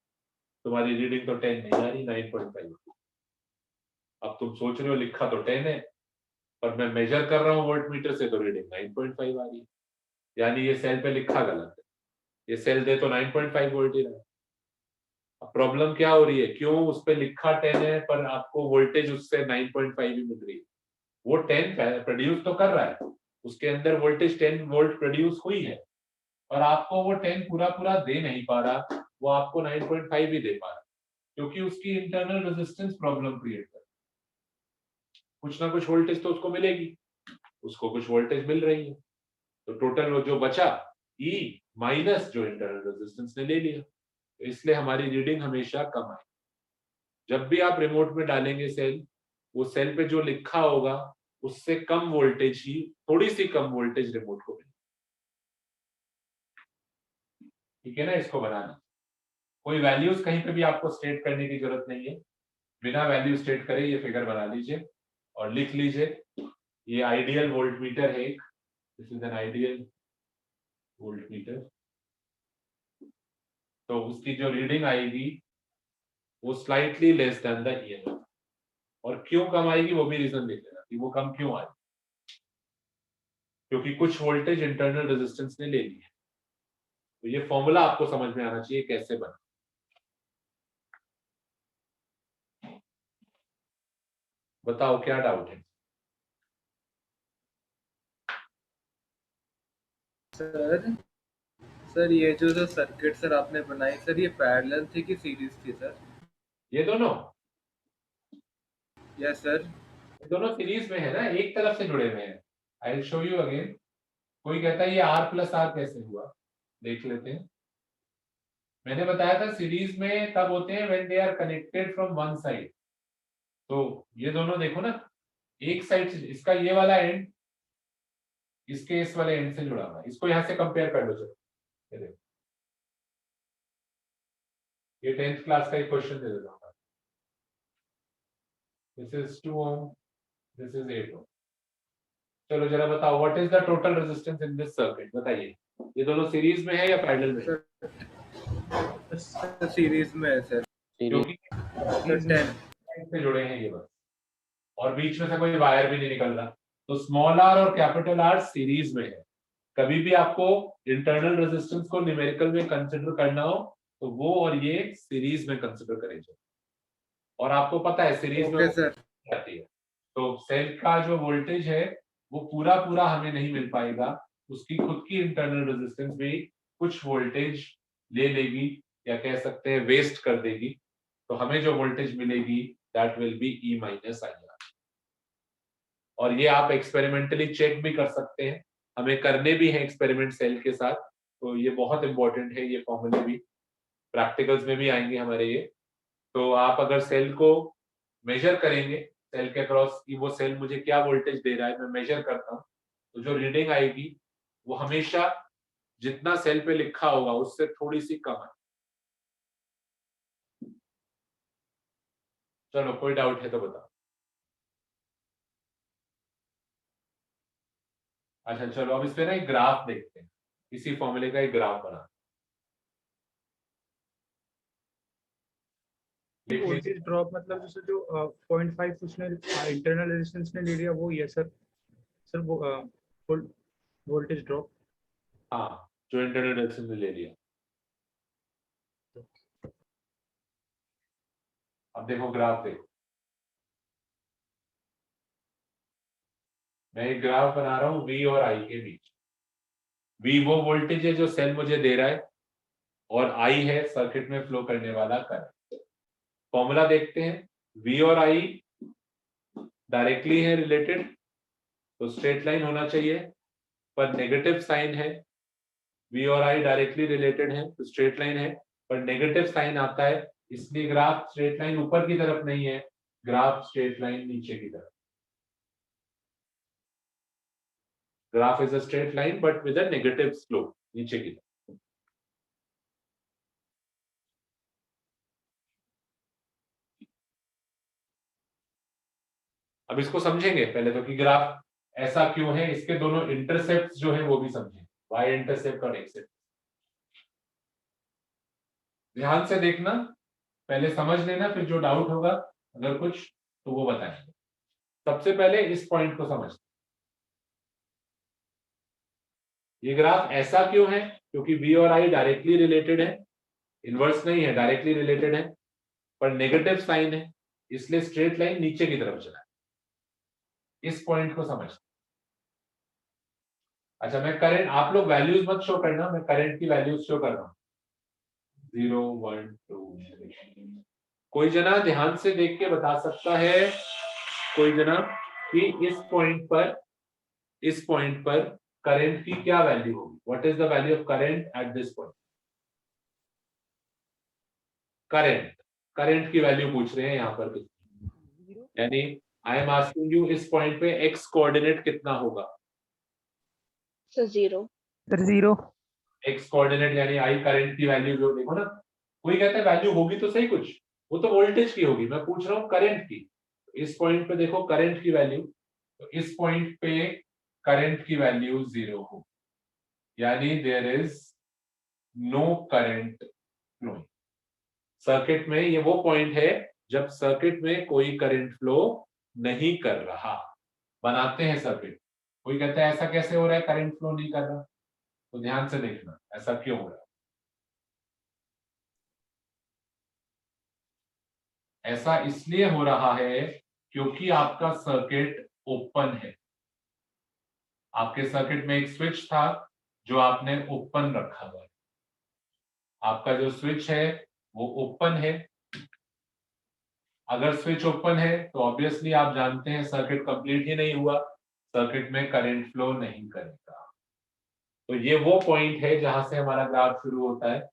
तुम्हारी रीडिंग तो 10 नहीं आ रही, 9.5। अब तुम सोच रहे हो लिखा तो 10 है, पर मैं मेजर कर रहा हूँ वोल्ट मीटर से, तो रीडिंग 9.5 आ रही है, यानी ये सेल पे लिखा गलत है, ये सेल दे तो 9.5 वोल्ट ही रहा है। अब प्रॉब्लम क्या हो रही है, क्यों उस पे लिखा 10 है पर आपको वोल्टेज उससे 9.5 ही मिल रही है। वो 10 प्रोड्यूस तो कर रहा है, उसके अंदर वोल्टेज 10 वोल्ट प्रोड्यूस हुई है, और आपको वो 10 पूरा दे नहीं पा रहा, वो आपको 9.5 ही दे पा रहा, क्योंकि उसकी इंटरनल रेजिस्टेंस प्रॉब्लम क्रिएट कर, कुछ ना कुछ वोल्टेज तो उसको मिलेगी, उसको कुछ वोल्टेज मिल रही है, तो टोटल जो बचा E माइनस जो इंटरनल रेजिस्टेंस ने ले लिया, तो इसलिए हमारी रीडिंग हमेशा कम आए। जब भी आप रिमोट में डालेंगे सेल, वो सेल पे जो लिखा होगा उससे कम वोल्टेज ही, थोड़ी सी कम वोल्टेज रिमोट को मिलेगी, ठीक है ना। इसको बनाना, कोई वैल्यूज कहीं पे भी आपको स्टेट करने की जरूरत नहीं है, बिना वैल्यू स्टेट करे ये फिगर बना लीजिए और लिख लीजिए, ये आइडियल वोल्ट मीटर है एक, this is an ideal volt meter, तो उसकी जो रीडिंग आएगी वो slightly less than the EMF, और क्यों कम आएगी वो भी रीजन लिख लेना कि वो कम क्यों आएगी, क्योंकि कुछ वोल्टेज इंटरनल रेजिस्टेंस ने ले ली है। तो ये फॉर्मूला आपको समझ में आना चाहिए कैसे बना। बताओ क्या डाउट है। सर ये जो सर्किट सर आपने बनाई सर, ये पैरेलल थी कि सीरीज थी सर? ये दोनों यस सर। ये दोनों सीरीज में है ना, एक तरफ से जुड़े हुए हैं। I will show you again. कोई कहता है ये R प्लस R कैसे हुआ, देख लेते हैं। मैंने बताया था सीरीज में तब होते हैं when they are connected from one side. तो ये दोनों देखो ना, एक साइड से, इसका ये वाला एंड इसके इस वाले एंड से जुड़ा हुआ है। इसको यहां से कंपेयर कर लो। चलो ये देखो, ये 10th क्लास का एक क्वेश्चन दे देता हूँ। This is 2 ohm, this is 8 ohm. चलो जरा बताओ, what is the total resistance in this circuit, बताइए। ये दोनों सीरीज में है या पैरेलल में है? सीरीज में है सर। क्योंकि सर 10। से जुड़े हैं ये बस, और बीच में से कोई वायर भी नहीं निकल रहा। तो स्मॉल आर और कैपिटल आर सीरीज में है। कभी भी आपको इंटरनल रेजिस्टेंस को न्यूमेरिकल में कंसिडर करना हो तो वो और ये सीरीज में कंसिडर करेंगे। और आपको पता है सीरीज में ओके सर। आती है, तो सेल का जो वोल्टेज है वो पूरा पूरा हमें नहीं मिल पाएगा। उसकी खुद की इंटरनल रेजिस्टेंस भी कुछ वोल्टेज ले लेगी, या कह सकते हैं वेस्ट कर देगी। तो हमें जो वोल्टेज मिलेगी that will B E minus IR। और ये आप एक्सपेरिमेंटली चेक भी कर सकते हैं, हमें करने भी है एक्सपेरिमेंट सेल के साथ। तो ये बहुत इंपॉर्टेंट है, ये फॉर्मूले भी प्रैक्टिकल्स में भी आएंगे हमारे ये। तो आप अगर सेल को मेजर करेंगे, सेल के अक्रॉस की वो सेल मुझे क्या वोल्टेज दे रहा है, मैं मेजर करता हूँ, तो जो रीडिंग आएगी वो हमेशा जितना सेल पे लिखा होगा उससे थोड़ी सी कम है। चलो कोई डाउट है तो बताओ। अच्छा चलो अब इस पे ना एक ग्राफ देखते हैं, इसी फॉर्मूले का एक ग्राफ बना देख लीजिए। वोल्टेज ड्रॉप मतलब जैसे जो 0.5 उसने इंटरनल रेजिस्टेंस ने ले लिया वो ही है सर। सर वो वोल्टेज ड्रॉप। हाँ, जो इंटरनल रेजिस्टेंस ने ले लिया। अब देखो ग्राफ देखो, मैं एक ग्राफ बना रहा हूँ V और I के बीच। V वो वोल्टेज है जो सेल मुझे दे रहा है, और I है सर्किट में फ्लो करने वाला करंट। फॉर्मूला देखते हैं, V और I डायरेक्टली है रिलेटेड, तो स्ट्रेट लाइन होना चाहिए, पर नेगेटिव साइन है। V और I डायरेक्टली रिलेटेड है तो स्ट्रेट लाइन है, पर नेगेटिव साइन आता है, इसलिए ग्राफ स्ट्रेट लाइन ऊपर की तरफ नहीं है, ग्राफ स्ट्रेट लाइन नीचे की तरफ। Graph is a straight line but with a negative slope, नीचे की तरफ। अब इसको समझेंगे पहले तो कि ग्राफ ऐसा क्यों है, इसके दोनों इंटरसेप्ट जो है वो भी समझें, वाई इंटरसेप्ट और एक्स। ध्यान से देखना, पहले समझ लेना, फिर जो डाउट होगा अगर कुछ तो वो बताएंगे। सबसे पहले इस पॉइंट को समझ, ये ग्राफ ऐसा क्यों है, क्योंकि V और I डायरेक्टली रिलेटेड है, इनवर्स नहीं है, डायरेक्टली रिलेटेड है, पर नेगेटिव साइन है, इसलिए स्ट्रेट लाइन नीचे की तरफ चला है। इस पॉइंट को समझ। अच्छा मैं करंट, आप लोग वैल्यूज मत शो करना, मैं करंट की वैल्यूज शो कर रहा हूं। 0 1 2। कोई जना ध्यान से देख के बता सकता है, कोई जना, कि इस पॉइंट पर करंट की क्या वैल्यू होगी, what is the value of current at this point. Current की वैल्यू पूछ रहे हैं यहाँ पर, यानी आई एम आस्किंग यू इस पॉइंट पे एक्स कोऑर्डिनेट कितना होगा। So 0. सर 0। एक्स कोऑर्डिनेट यानी आई करंट की वैल्यू जो देखो ना, कोई कहता है वैल्यू होगी तो सही कुछ, वो तो वोल्टेज की होगी, मैं पूछ रहा हूँ करंट की। इस पॉइंट पे देखो करंट की वैल्यू, तो इस पॉइंट पे करंट की वैल्यू 0 हो, यानी there is no current flowing. Circuit में ये वो पॉइंट है जब सर्किट में कोई करंट फ्लो नहीं कर रहा। बनाते हैं सर्किट, कोई कहता है ऐसा कैसे हो रहा है, करंट फ्लो नहीं कर रहा, तो ध्यान से देखना ऐसा क्यों हो रहा है। ऐसा इसलिए हो रहा है क्योंकि आपका सर्किट ओपन है। आपके सर्किट में एक स्विच था जो आपने ओपन रखा हुआ है। आपका जो स्विच है वो ओपन है, अगर स्विच ओपन है तो ऑब्वियसली आप जानते हैं सर्किट कंप्लीट ही नहीं हुआ, सर्किट में करंट फ्लो नहीं करेगा। तो ये वो पॉइंट है जहां से हमारा ग्राफ शुरू होता है,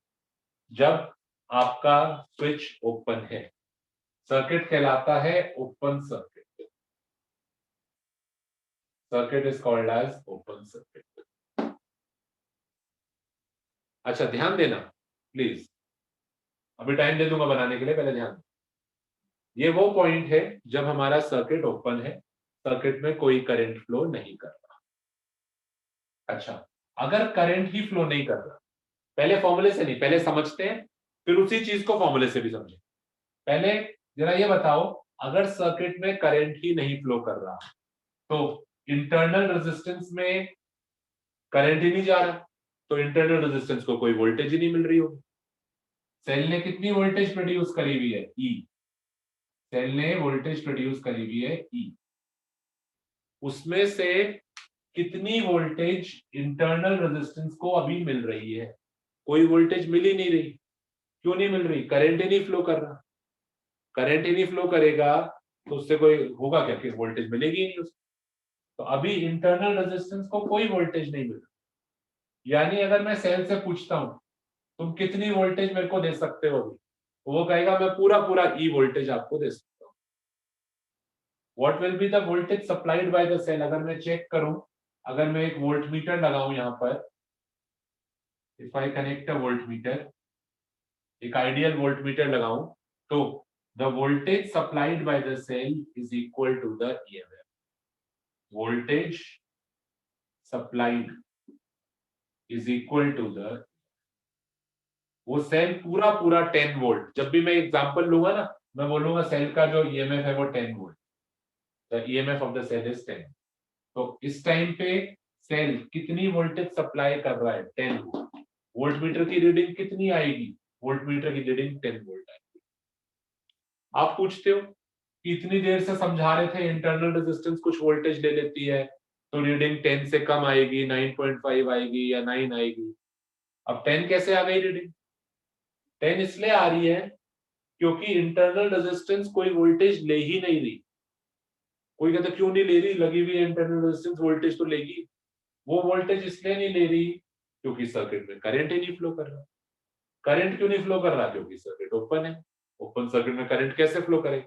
जब आपका स्विच ओपन है। सर्किट कहलाता है open circuit. Circuit is called as open circuit. अच्छा ध्यान देना प्लीज, अभी टाइम दे दूंगा बनाने के लिए, पहले ध्यान। ये वो पॉइंट है जब हमारा सर्किट ओपन है, सर्किट में कोई करंट फ्लो नहीं कर रहा। अच्छा, अगर करंट ही फ्लो नहीं कर रहा, पहले फॉर्मूले से नहीं, पहले समझते हैं फिर उसी चीज को फॉर्मूले से भी समझें। पहले जरा ये बताओ, अगर सर्किट में करंट ही नहीं फ्लो कर रहा तो इंटरनल रेजिस्टेंस में करंट ही नहीं जा रहा, तो इंटरनल रेजिस्टेंस को कोई वोल्टेज ही नहीं मिल रही होगी। सेल ने कितनी वोल्टेज प्रोड्यूस करी हुई है? ई। सेल ने वोल्टेज प्रोड्यूस करी हुई है ई। उसमें से कितनी वोल्टेज इंटरनल रेजिस्टेंस को अभी मिल रही है? कोई वोल्टेज मिल ही नहीं रही। क्यों नहीं मिल रही? करंट ही नहीं फ्लो कर रहा। करंट ही नहीं फ्लो करेगा तो उससे कोई होगा क्या कि वोल्टेज मिलेगी ही नहीं उसको। तो अभी इंटरनल रेजिस्टेंस को कोई वोल्टेज नहीं मिल रहा। यानी अगर मैं सेल से पूछता हूं तुम कितनी वोल्टेज मेरे को दे सकते हो, वो कहेगा मैं पूरा पूरा ई वोल्टेज आपको दे सकता हूं। What will be the voltage supplied by the cell? अगर मैं चेक करूं, अगर मैं एक वोल्ट मीटर लगाऊं यहां पर, if I connect a volt meter, एक आइडियल वोल्ट मीटर लगाऊं, तो the voltage supplied by the cell is equal to the EMF. Voltage supplied is equal to the, वो सेल पूरा पूरा 10 वोल्ट, जब भी मैं एग्जांपल लूंगा ना, मैं बोलूंगा सेल का जो ईएमएफ है वो 10 volt, the EMF of the cell is 10। तो इस टाइम पे सेल कितनी वोल्टेज सप्लाई कर रहा है? 10 वोल्ट। वोल्ट मीटर की रीडिंग कितनी आएगी? वोल्ट मीटर की रीडिंग 10 वोल्ट आएगी। आप पूछते हो कि इतनी देर से समझा रहे थे इंटरनल रेजिस्टेंस कुछ वोल्टेज ले लेती है तो रीडिंग 10 से कम आएगी, 9.5 आएगी या 9 आएगी। अब 10 कैसे आ गई रीडिंग? 10 इसलिए आ रही है क्योंकि इंटरनल रेजिस्टेंस कोई वोल्टेज ले ही नहीं रही। कोई कहता क्यों नहीं ले रही? लगी हुई है इंटरनल रेजिस्टेंस, वोल्टेज तो लेगी। वो वोल्टेज इसलिए नहीं ले रही क्योंकि सर्किट में करंट ही नहीं फ्लो कर रहा। करंट क्यों नहीं फ्लो कर रहा? क्योंकि सर्किट ओपन है। ओपन सर्किट में करंट कैसे फ्लो करे?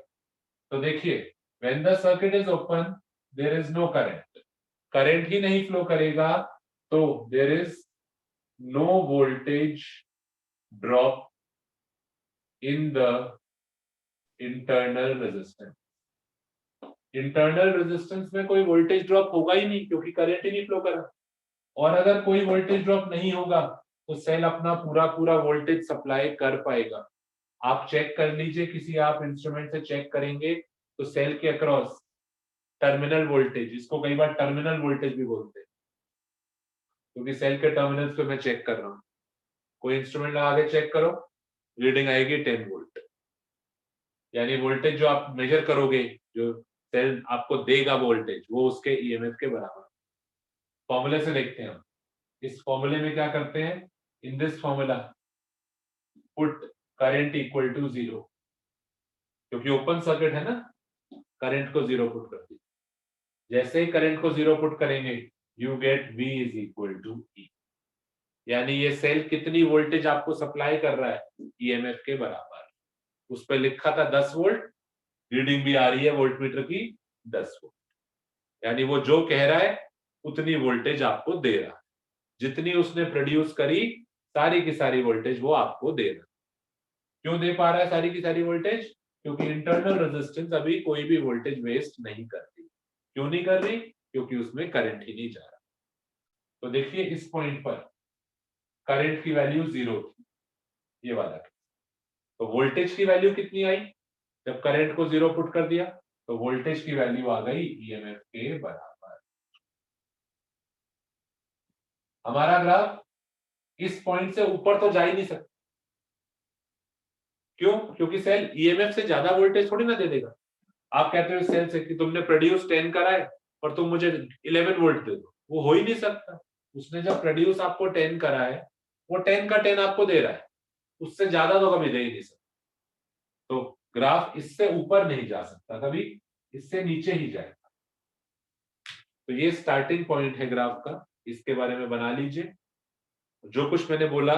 तो देखिए, when the circuit is open there is no current. Current ही नहीं फ्लो करेगा तो there is no voltage drop in the internal resistance. Internal resistance में कोई वोल्टेज ड्रॉप होगा ही नहीं क्योंकि करंट ही नहीं फ्लो कर रहा। और अगर कोई वोल्टेज ड्रॉप नहीं होगा तो सेल अपना पूरा पूरा वोल्टेज सप्लाई कर पाएगा। आप चेक कर लीजिए, किसी आप इंस्ट्रूमेंट से चेक करेंगे तो सेल के अक्रॉस टर्मिनल वोल्टेज, इसको कई बार टर्मिनल वोल्टेज भी बोलते हैं क्योंकि सेल के टर्मिनल्स पे मैं चेक कर रहा हूं। कोई इंस्ट्रूमेंट लगा के चेक करो, रीडिंग आएगी 10 वोल्ट। यानी वोल्टेज जो आप मेजर करोगे, जो सेल आपको देगा वोल्टेज, वो उसके ईएमएफ के बराबर। फॉर्मूले से देखते हैं हम। इस फॉर्मूले में क्या करते हैं? In this formula put current equal to 0, क्योंकि ओपन सर्किट है ना, करंट को 0 पुट कर दीजिए। जैसे ही करंट को 0 पुट करेंगे you get V is equal to E। यानी ये सेल कितनी वोल्टेज आपको सप्लाई कर रहा है? ईएमएफ के बराबर। उस पर लिखा था 10 वोल्ट, रीडिंग भी आ रही है वोल्ट मीटर की 10 वोल्ट। यानी वो जो कह रहा है उतनी वोल्टेज आपको दे रहा है। जितनी उसने प्रोड्यूस करी सारी की सारी वोल्टेज वो आपको दे रहा है। क्यों दे पा रहा है सारी की सारी वोल्टेज? क्योंकि इंटरनल रेजिस्टेंस अभी कोई भी वोल्टेज वेस्ट नहीं कर रही। क्यों नहीं कर रही? क्योंकि उसमें करंट ही नहीं जा रहा। तो देखिए इस पॉइंट पर करंट की वैल्यू 0 थी, ये वाला। तो वोल्टेज की वैल्यू कितनी आई? जब करंट को 0 पुट कर दिया तो वोल्टेज की वैल्यू आ गई ईएमएफ के बराबर। हमारा ग्राफ इस पॉइंट से ऊपर तो जा ही नहीं सकता। क्यों? क्योंकि सेल ईएमएफ से ज्यादा वोल्टेज थोड़ी ना दे देगा। आप कहते हो सेल से कि तुमने प्रोड्यूस 10 करा है और तुम मुझे 11 वोल्ट दे दो, वो हो ही नहीं सकता। उसने जब प्रोड्यूस आपको 10 करा है, वो 10 का 10 आपको दे रहा है, उससे ज्यादा तो कभी दे ही नहीं सकता। तो ग्राफ इससे ऊपर नहीं जा सकता, कभी इससे नीचे ही जाएगा। तो ये स्टार्टिंग पॉइंट है ग्राफ का, इसके बारे में बना लीजिए। जो कुछ मैंने बोला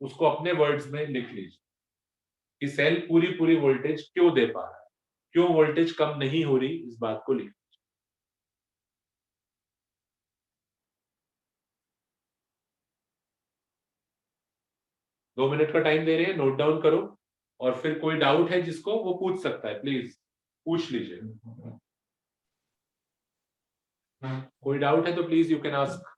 उसको अपने वर्ड्स में लिख लीजिए कि सेल पूरी पूरी वोल्टेज क्यों दे पा रहा है, क्यों वोल्टेज कम नहीं हो रही, इस बात को लिख। 2 मिनट का टाइम दे रहे हैं, नोट डाउन करो, और फिर कोई डाउट है जिसको वो पूछ सकता है, प्लीज पूछ लीजिए। कोई डाउट है तो please you can ask.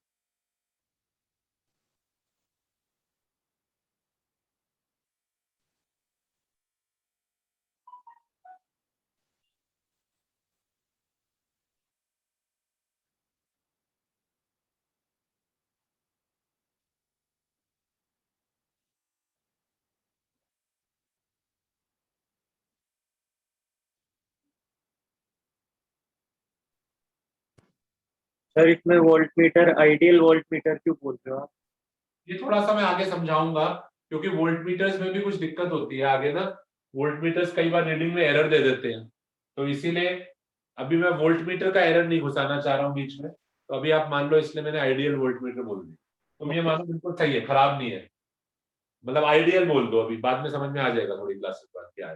Sir इसमें voltmeter ideal voltmeter क्यों बोल रहे हो आप? ये थोड़ा सा मैं आगे समझाऊंगा, क्योंकि वोल्ट मीटर्स में भी कुछ दिक्कत होती है आगे ना। वोल्ट मीटर्स कई बार रीडिंग में एरर दे देते हैं, तो इसीलिए अभी मैं वोल्ट मीटर का एरर नहीं घुसाना चाह रहा हूँ बीच में। तो अभी आप मान लो, इसलिए मैंने आइडियल वोल्ट मीटर बोल दिया। तुम ये मानो बिल्कुल सही है, खराब नहीं है, मतलब आइडियल बोल दो, अभी बाद में समझ में आ जाएगा थोड़ी क्लास के बाद क्या है।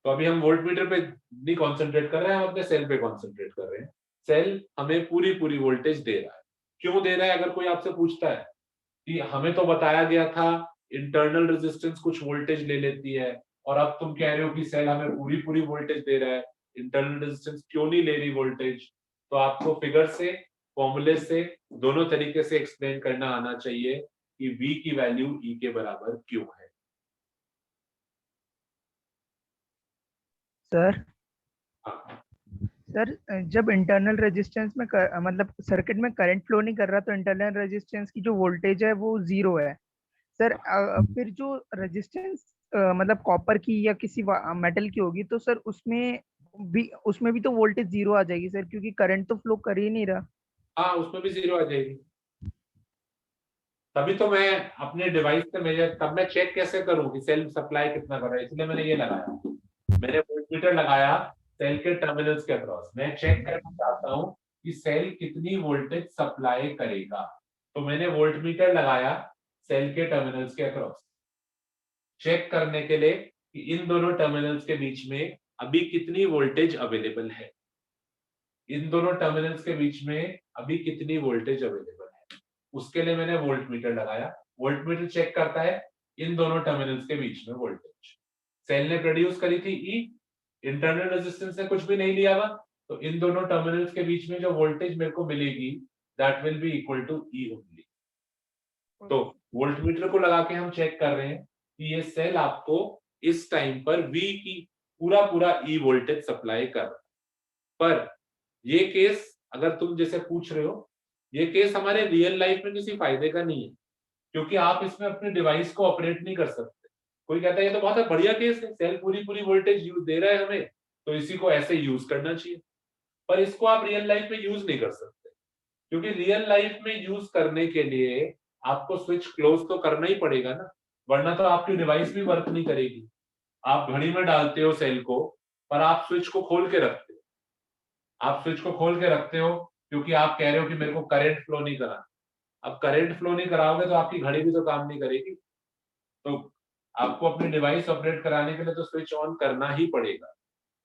तो अभी हम वोल्ट मीटर पे नहीं कॉन्सेंट्रेट कर रहे हैं, हम अपने सेल पे कॉन्सेंट्रेट कर रहे हैं। सेल हमें पूरी पूरी वोल्टेज दे रहा है। क्यों दे रहा है? अगर कोई आपसे पूछता है कि हमें तो बताया गया था इंटरनल रेजिस्टेंस कुछ वोल्टेज ले लेती है, और अब तुम कह रहे हो कि सेल हमें पूरी पूरी वोल्टेज दे रहा है, इंटरनल रेजिस्टेंस क्यों नहीं ले रही वोल्टेज? तो आपको फिगर से, फॉर्मूले से, दोनों तरीके से एक्सप्लेन करना आना चाहिए कि V की वैल्यू E के बराबर क्यों है। सर हाँ, सर जब इंटरनल रेजिस्टेंस में मतलब सर्किट में करंट फ्लो नहीं कर रहा तो इंटरनल रेजिस्टेंस की जो वोल्टेज है वो 0 है। सर फिर जो रेजिस्टेंस मतलब कॉपर की या किसी मेटल की होगी तो सर उसमें भी तो वोल्टेज 0 आ जाएगी सर, क्योंकि करंट तो फ्लो कर ही नहीं रहा। हाँ, उसमें भी 0 आ जाएगी। तभी तो मैं अपने डिवाइस से मेजर, तब मैं चेक कैसे करूं कि सेल सप्लाई कितना कर रहा है, इसलिए मैंने ये लगाया, मैंने वोल्टमीटर लगाया सेल के टर्मिनल्स के अक्रॉस। मैं चेक करना चाहता हूं कि सेल कितनी वोल्टेज सप्लाई करेगा, तो मैंने वोल्टमीटर लगाया सेल के टर्मिनल्स के अक्रॉस, चेक करने के लिए कि इन दोनों टर्मिनल्स के बीच में अभी कितनी वोल्टेज अवेलेबल है, इन दोनों टर्मिनल्स के बीच में अभी कितनी वोल्टेज अवेलेबल है। उसके लिए मैंने वोल्टमीटर लगाया। वोल्टमीटर चेक करता है इन दोनों टर्मिनल्स के बीच में वोल्टेज। सेल ने प्रोड्यूस करी थी ई, इंटरनल रेजिस्टेंस ने कुछ भी नहीं लिया हुआ, तो इन दोनों टर्मिनल्स के बीच में जो वोल्टेज मेरे को मिलेगी that will be equal to E only. तो वोल्टमीटर को लगा के हम चेक कर रहे हैं कि ये सेल आपको इस टाइम पर V की पूरा पूरा ई वोल्टेज सप्लाई कर रहा है। पर ये केस अगर तुम जैसे पूछ रहे हो, ये केस हमारे रियल लाइफ में किसी फायदे का नहीं है, क्योंकि आप इसमें अपने डिवाइस को ऑपरेट नहीं कर सकते। कोई कहता है ये तो बहुत बढ़िया केस है, सेल पूरी पूरी वोल्टेज दे रहा है हमें, तो इसी को ऐसे यूज करना चाहिए। पर इसको आप रियल लाइफ में यूज नहीं कर सकते, क्योंकि रियल लाइफ में यूज करने के लिए आपको स्विच क्लोज तो करना ही पड़ेगा ना, वरना तो आपकी डिवाइस भी वर्क नहीं करेगी। आप घड़ी में डालते हो सेल को, पर आप स्विच को खोल के रखते हो, आप स्विच को खोल के रखते हो क्योंकि आप कह रहे हो कि मेरे को करंट फ्लो नहीं करा। अब करंट फ्लो नहीं कराओगे तो आपकी घड़ी भी तो काम नहीं करेगी। तो आपको अपनी डिवाइस ऑपरेट कराने के लिए तो स्विच ऑन करना ही पड़ेगा।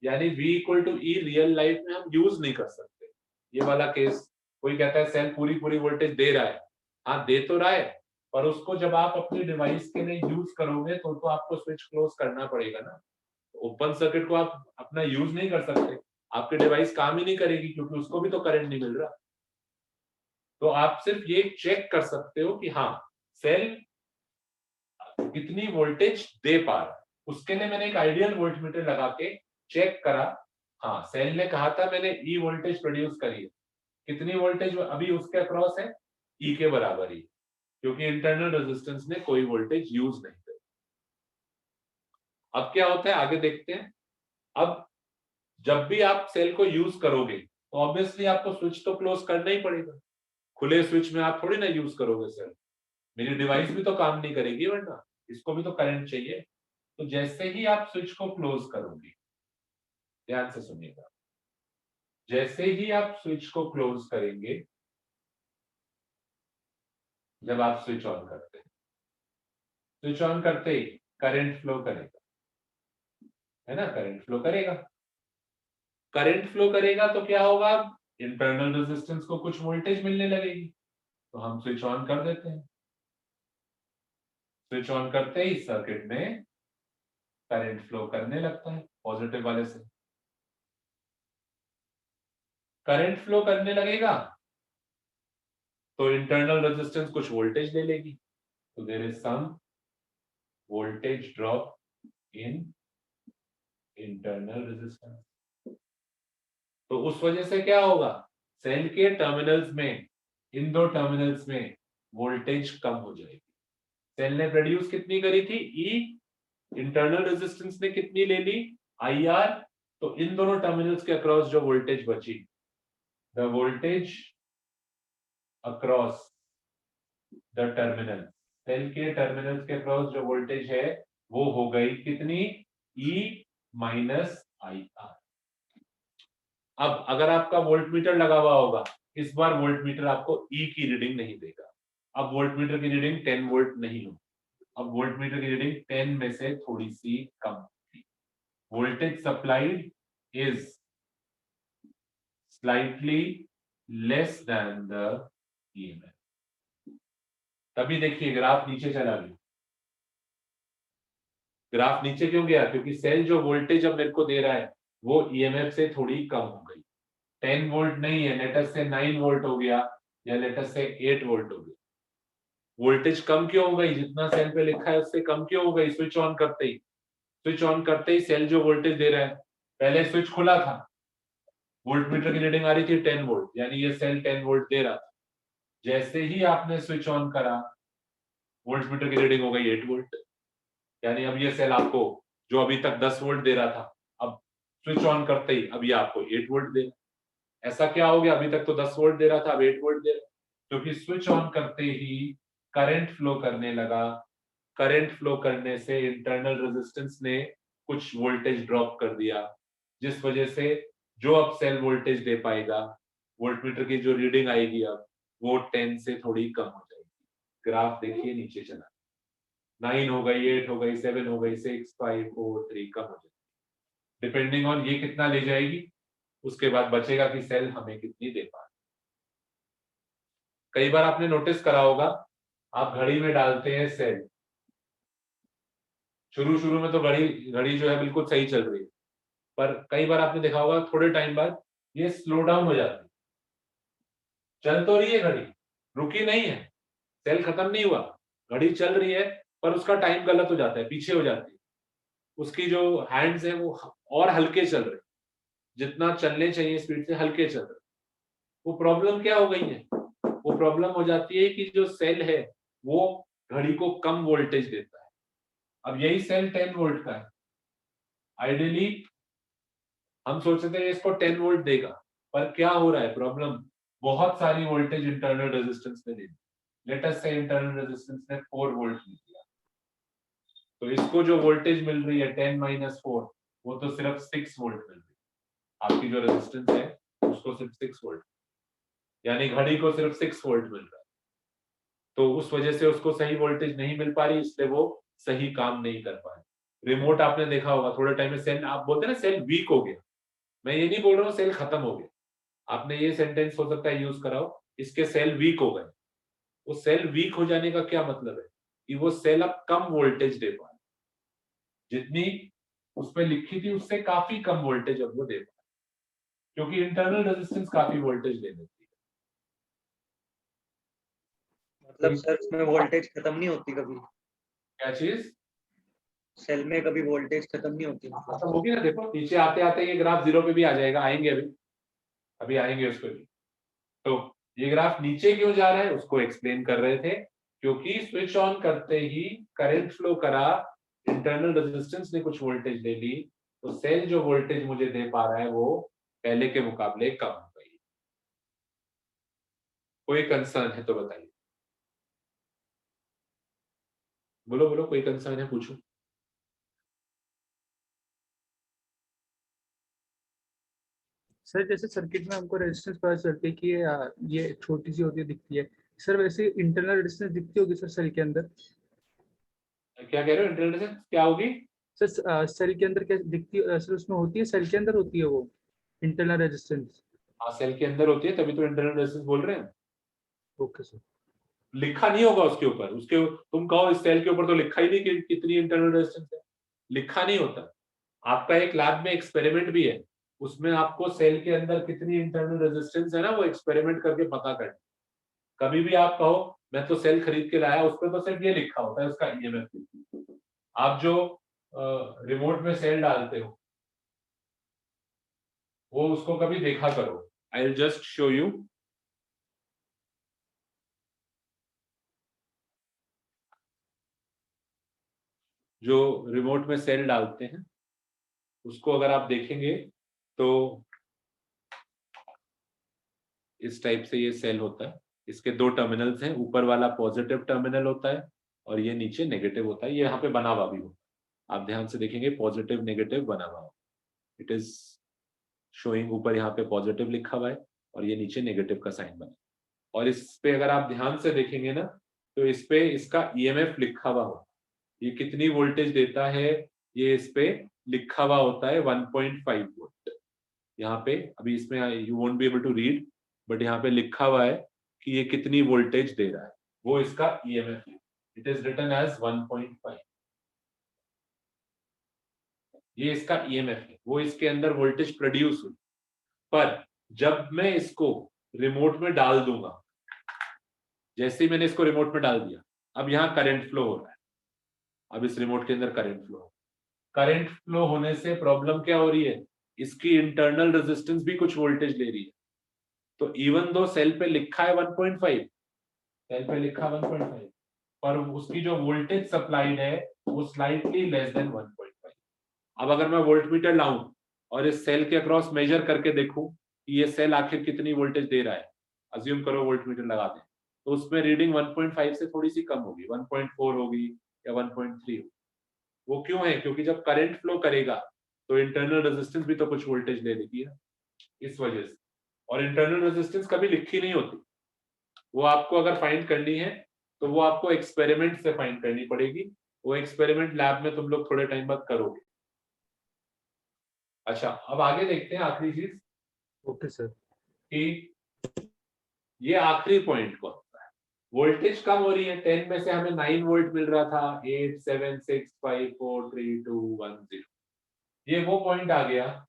यानी V equal to E real life में हम यूज नहीं कर सकते ये वाला केस। कोई कहता है सेल पूरी पूरी वोल्टेज दे रहा है, हाँ दे तो रहा है, पर उसको जब आप अपनी डिवाइस के लिए यूज करोगे तो आपको स्विच क्लोज करना पड़ेगा ना। ओपन सर्किट को आप अपना यूज नहीं कर सकते, आपकी डिवाइस काम ही नहीं करेगी क्योंकि उसको भी तो करंट नहीं मिल रहा। तो आप सिर्फ ये चेक कर सकते हो कि हाँ सेल कितनी वोल्टेज दे पा रहा है। उसके लिए मैंने एक आइडियल वोल्टमीटर लगा के चेक करा, हाँ सेल ने कहा था मैंने ई वोल्टेज प्रोड्यूस करी है, कितनी वोल्टेज अभी उसके अक्रॉस है, ई के बराबर ही, क्योंकि इंटरनल रेजिस्टेंस ने कोई वोल्टेज यूज नहीं करी। अब क्या होता है आगे देखते हैं। अब जब भी आप सेल को यूज करोगे तो ऑब्वियसली आपको स्विच तो क्लोज करना ही पड़ेगा, खुले स्विच में आप थोड़ी ना यूज करोगे सेल, मेरी डिवाइस भी तो काम नहीं करेगी, वरना इसको भी तो करंट चाहिए। तो जैसे ही आप स्विच को क्लोज करोगे, ध्यान से सुनिएगा, जैसे ही आप स्विच को क्लोज करेंगे, जब आप स्विच ऑन करते हैं, स्विच ऑन करते ही करंट फ्लो करेगा, है ना, करंट फ्लो करेगा। करंट फ्लो करेगा तो क्या होगा, इंटरनल रेजिस्टेंस को कुछ वोल्टेज मिलने लगेगी, तो हम स्विच ऑन कर देते हैं। स्विच ऑन करते ही सर्किट में करंट फ्लो करने लगता है पॉजिटिव वाले से। करंट फ्लो करने लगेगा तो इंटरनल रेजिस्टेंस कुछ वोल्टेज ले लेगी, तो there is some voltage drop in internal resistance. तो उस वजह से क्या होगा, सेल के टर्मिनल्स में, इन दो टर्मिनल्स में वोल्टेज कम हो जाएगी। सेल ने प्रोड्यूस कितनी करी थी, ई, इंटरनल रेजिस्टेंस ने कितनी ले ली, आई आर, तो इन दोनों टर्मिनल्स के अक्रॉस जो वोल्टेज बची, the voltage across the terminal, cell के टर्मिनल्स के अक्रॉस जो वोल्टेज है वो हो गई कितनी, ई माइनस आई आर। अब अगर आपका वोल्टमीटर लगा हुआ होगा, इस बार वोल्टमीटर आपको ई की रीडिंग नहीं देगा। अब वोल्टमीटर की रीडिंग 10 वोल्ट नहीं होगी, अब वोल्टमीटर की रीडिंग 10 में से थोड़ी सी कम होगी। Voltage supplied is slightly less than the EMF. तभी देखिए ग्राफ नीचे चला गया। ग्राफ नीचे क्यों गया, क्योंकि सेल जो वोल्टेज अब मेरे को दे रहा है वो ईएमएफ से थोड़ी कम हो गई। 10 वोल्ट नहीं है, लेटस से 9 वोल्ट हो गया, या लेटस से 8 वोल्ट हो गया। वोल्टेज कम क्यों हो गई, जितना सेल पे लिखा है उससे कम क्यों हो गई, स्विच ऑन करते ही। स्विच ऑन करते ही सेल जो वोल्टेज दे रहा है, पहले स्विच खुला था, वोल्टमीटर की रीडिंग आ रही थी 10 वोल्ट, यानी ये सेल 10 वोल्ट दे रहा था। जैसे ही आपने स्विच ऑन करा, वोल्टमीटर की रीडिंग हो गई 8 वोल्ट, यानी अब ये सेल आपको जो अभी तक 10 वोल्ट दे रहा था, अब स्विच ऑन करते ही अब ये आपको 8 वोल्ट दे रहा है। ऐसा क्या हो गया, अभी तक तो 10 वोल्ट दे रहा था, अब 8 वोल्ट दे रहा है, क्योंकि स्विच ऑन करते ही करंट फ्लो करने लगा। करंट फ्लो करने से इंटरनल रेजिस्टेंस ने कुछ वोल्टेज ड्रॉप कर दिया, जिस वजह से जो अब सेल वोल्टेज दे पाएगा, वोल्टमीटर की जो रीडिंग आएगी अब वो 10 से थोड़ी कम हो जाएगी। ग्राफ देखिए नीचे चला, 9 हो गई, 8 हो गई, 7 हो गई, 6, 5, 4, 3 कम हो जाएगी, डिपेंडिंग ऑन ये कितना ले जाएगी, उसके बाद बचेगा कि सेल हमें कितनी दे पा। कई बार आपने नोटिस करा होगा, आप घड़ी में डालते हैं सेल, शुरू शुरू में तो घड़ी घड़ी जो है बिल्कुल सही चल रही है, पर कई बार आपने देखा होगा थोड़े टाइम बाद ये स्लो डाउन हो जाती है। चल तो रही है घड़ी, रुकी नहीं है, सेल खत्म नहीं हुआ, घड़ी चल रही है, पर उसका टाइम गलत हो जाता है, पीछे हो जाती है, उसकी जो हैंड्स है वो और हल्के चल रहे, जितना चलने चाहिए स्पीड से हल्के चल रहे। वो प्रॉब्लम क्या हो गई है, वो प्रॉब्लम हो जाती है कि जो सेल है वो घड़ी को कम वोल्टेज देता है। अब यही सेल 10 वोल्ट का है, आइडियली हम सोचते थे इसको 10 वोल्ट देगा, पर क्या हो रहा है प्रॉब्लम, बहुत सारी वोल्टेज इंटरनल रेजिस्टेंस ने दे दी। लेट अस से इंटरनल रेजिस्टेंस ने 4 वोल्ट दिया, तो इसको जो वोल्टेज मिल रही है 10 माइनस 4, वो तो सिर्फ 6 वोल्ट मिल रही है। आपकी जो रेजिस्टेंस है उसको सिर्फ 6 वोल्ट, यानी घड़ी को सिर्फ 6 वोल्ट मिल रहा है, तो उस वजह से उसको सही वोल्टेज नहीं मिल पा रही, इसलिए वो सही काम नहीं कर पा रही। रिमोट आपने देखा होगा, थोड़े टाइम में सेल, आप बोलते हैं ना सेल वीक हो गया, मैं ये नहीं बोल रहा हूँ सेल खत्म हो गया, आपने ये सेंटेंस हो सकता है यूज कराओ, इसके सेल वीक हो गए। वो सेल वीक हो जाने का क्या मतलब है, कि वो सेल अब कम वोल्टेज दे पा रहा है, जितनी उस पर लिखी थी उससे काफी कम वोल्टेज अब वो दे पा रहा है, क्योंकि इंटरनल रेजिस्टेंस काफी वोल्टेज ले लेती है। मतलब सर इसमें वोल्टेज खत्म नहीं होती कभी, क्या चीज सेल में कभी वोल्टेज खत्म नहीं होती मतलब। खत्म होगी ना, देखो नीचे आते आते ये ग्राफ 0 पे भी आ जाएगा, आएंगे अभी, अभी आएंगे उस पर भी। तो ये ग्राफ नीचे क्यों जा रहा है उसको एक्सप्लेन कर रहे थे, क्योंकि स्विच ऑन करते ही करंट फ्लो करा, इंटरनल रेजिस्टेंस ने कुछ वोल्टेज ले ली, तो सेल जो वोल्टेज मुझे दे पा रहा है वो पहले के मुकाबले कम हो गई। कोई कंसर्न है तो बताइए, बोलो बोलो, कोई कंसर्न है पूछो। सर जैसे सर्किट में हमको रेजिस्टेंस पता चलती है कि ये छोटी सी होती है, दिखती है सर, वैसे इंटरनल रेजिस्टेंस दिखती होगी सर सेल के अंदर? क्या कह रहे हो, इंटरनल रेजिस्टेंस क्या होगी? सर सेल के अंदर क्या दिखती है सर? उसमें होती है, सेल के अंदर होती है वो इंटरनल रेजिस्टेंस? हाँ, सेल के अंदर होती है, तभी तो इंटरनल रेजिस्टेंस बोल रहे हैं। Okay sir. लिखा नहीं होगा उसके ऊपर, उसके तुम कहो इस सेल के ऊपर तो लिखा ही नहीं कि कितनी इंटरनल रेजिस्टेंस है, लिखा नहीं होता। आपका एक लैब में एक्सपेरिमेंट भी है, उसमें आपको सेल के अंदर कितनी इंटरनल रेजिस्टेंस है ना, वो एक्सपेरिमेंट करके पता करना। कभी भी आप कहो मैं तो सेल खरीद के लाया, उस पर तो सिर्फ ये लिखा होता है उसका ईएमएफ। आप जो रिमोट में सेल डालते हो वो उसको कभी देखा करो। I will just show you. जो रिमोट में सेल डालते हैं उसको अगर आप देखेंगे तो इस टाइप से ये सेल होता है। इसके दो टर्मिनल्स हैं, ऊपर वाला पॉजिटिव टर्मिनल होता है और ये नीचे नेगेटिव होता है। ये यहाँ पे बना हुआ भी होता है, आप ध्यान से देखेंगे पॉजिटिव नेगेटिव बना हुआ है। इट इज शोइंग, ऊपर यहाँ पे पॉजिटिव लिखा हुआ है और ये नीचे नेगेटिव का साइन बना। और इस पे अगर आप ध्यान से देखेंगे ना तो इस पे इसका ईएमएफ लिखा हुआ होता है, ये कितनी वोल्टेज देता है ये इस पे लिखा हुआ होता है 1.5 वोल्ट। यहाँ पे अभी इसमें you won't be able to read, but यहाँ पे लिखा हुआ है कि ये कितनी वोल्टेज दे रहा है, वो इसका ईएमएफ है। It is written as 1.5। ये इसका ईएमएफ है, वो इसके अंदर वोल्टेज प्रोड्यूस हुई। पर जब मैं इसको रिमोट में डाल दूंगा, जैसे ही मैंने इसको रिमोट में डाल दिया, अब यहाँ करंट फ्लो हो रहा है। अब इस रिमोट के अंदर करंट फ्लो होने से प्रॉब्लम क्या हो रही है, इसकी इंटरनल रेजिस्टेंस भी कुछ वोल्टेज ले रही है। तो इवन दो सेल पे लिखा है 1.5, सेल पे लिखा 1.5, पर उसकी जो वोल्टेज सप्लाइड है वो स्लाइटली लेस देन 1.5। अब अगर मैं वोल्टमीटर लाऊं और इस सेल के अक्रॉस मेजर करके देखूं कि ये सेल आखिर कितनी वोल्टेज दे रहा है, अज्यूम करो वोल्टमीटर लगा दें, तो उसमें रीडिंग 1.5 से थोड़ी सी कम होगी, 1.4 होगी या 1.3 होगी। वो क्यों है? क्योंकि जब करंट फ्लो करेगा तो इंटरनल रेजिस्टेंस भी तो कुछ वोल्टेज ले लेगी है, इस वजह से। और इंटरनल रेजिस्टेंस कभी लिखी नहीं होती, वो आपको अगर फाइंड करनी है तो वो आपको एक्सपेरिमेंट से फाइंड करनी पड़ेगी। वो एक्सपेरिमेंट लैब में तुम लोग थोड़े टाइम बाद करोगे। अच्छा, अब आगे देखते हैं आखिरी चीज ओके सर। कि ये आखिरी पॉइंट कौन सा है। वोल्टेज कम हो रही है, 10 में से हमें 9 वोल्ट मिल रहा था, 8 7 6 5 4 3 2 1 0। ये वो पॉइंट आ गया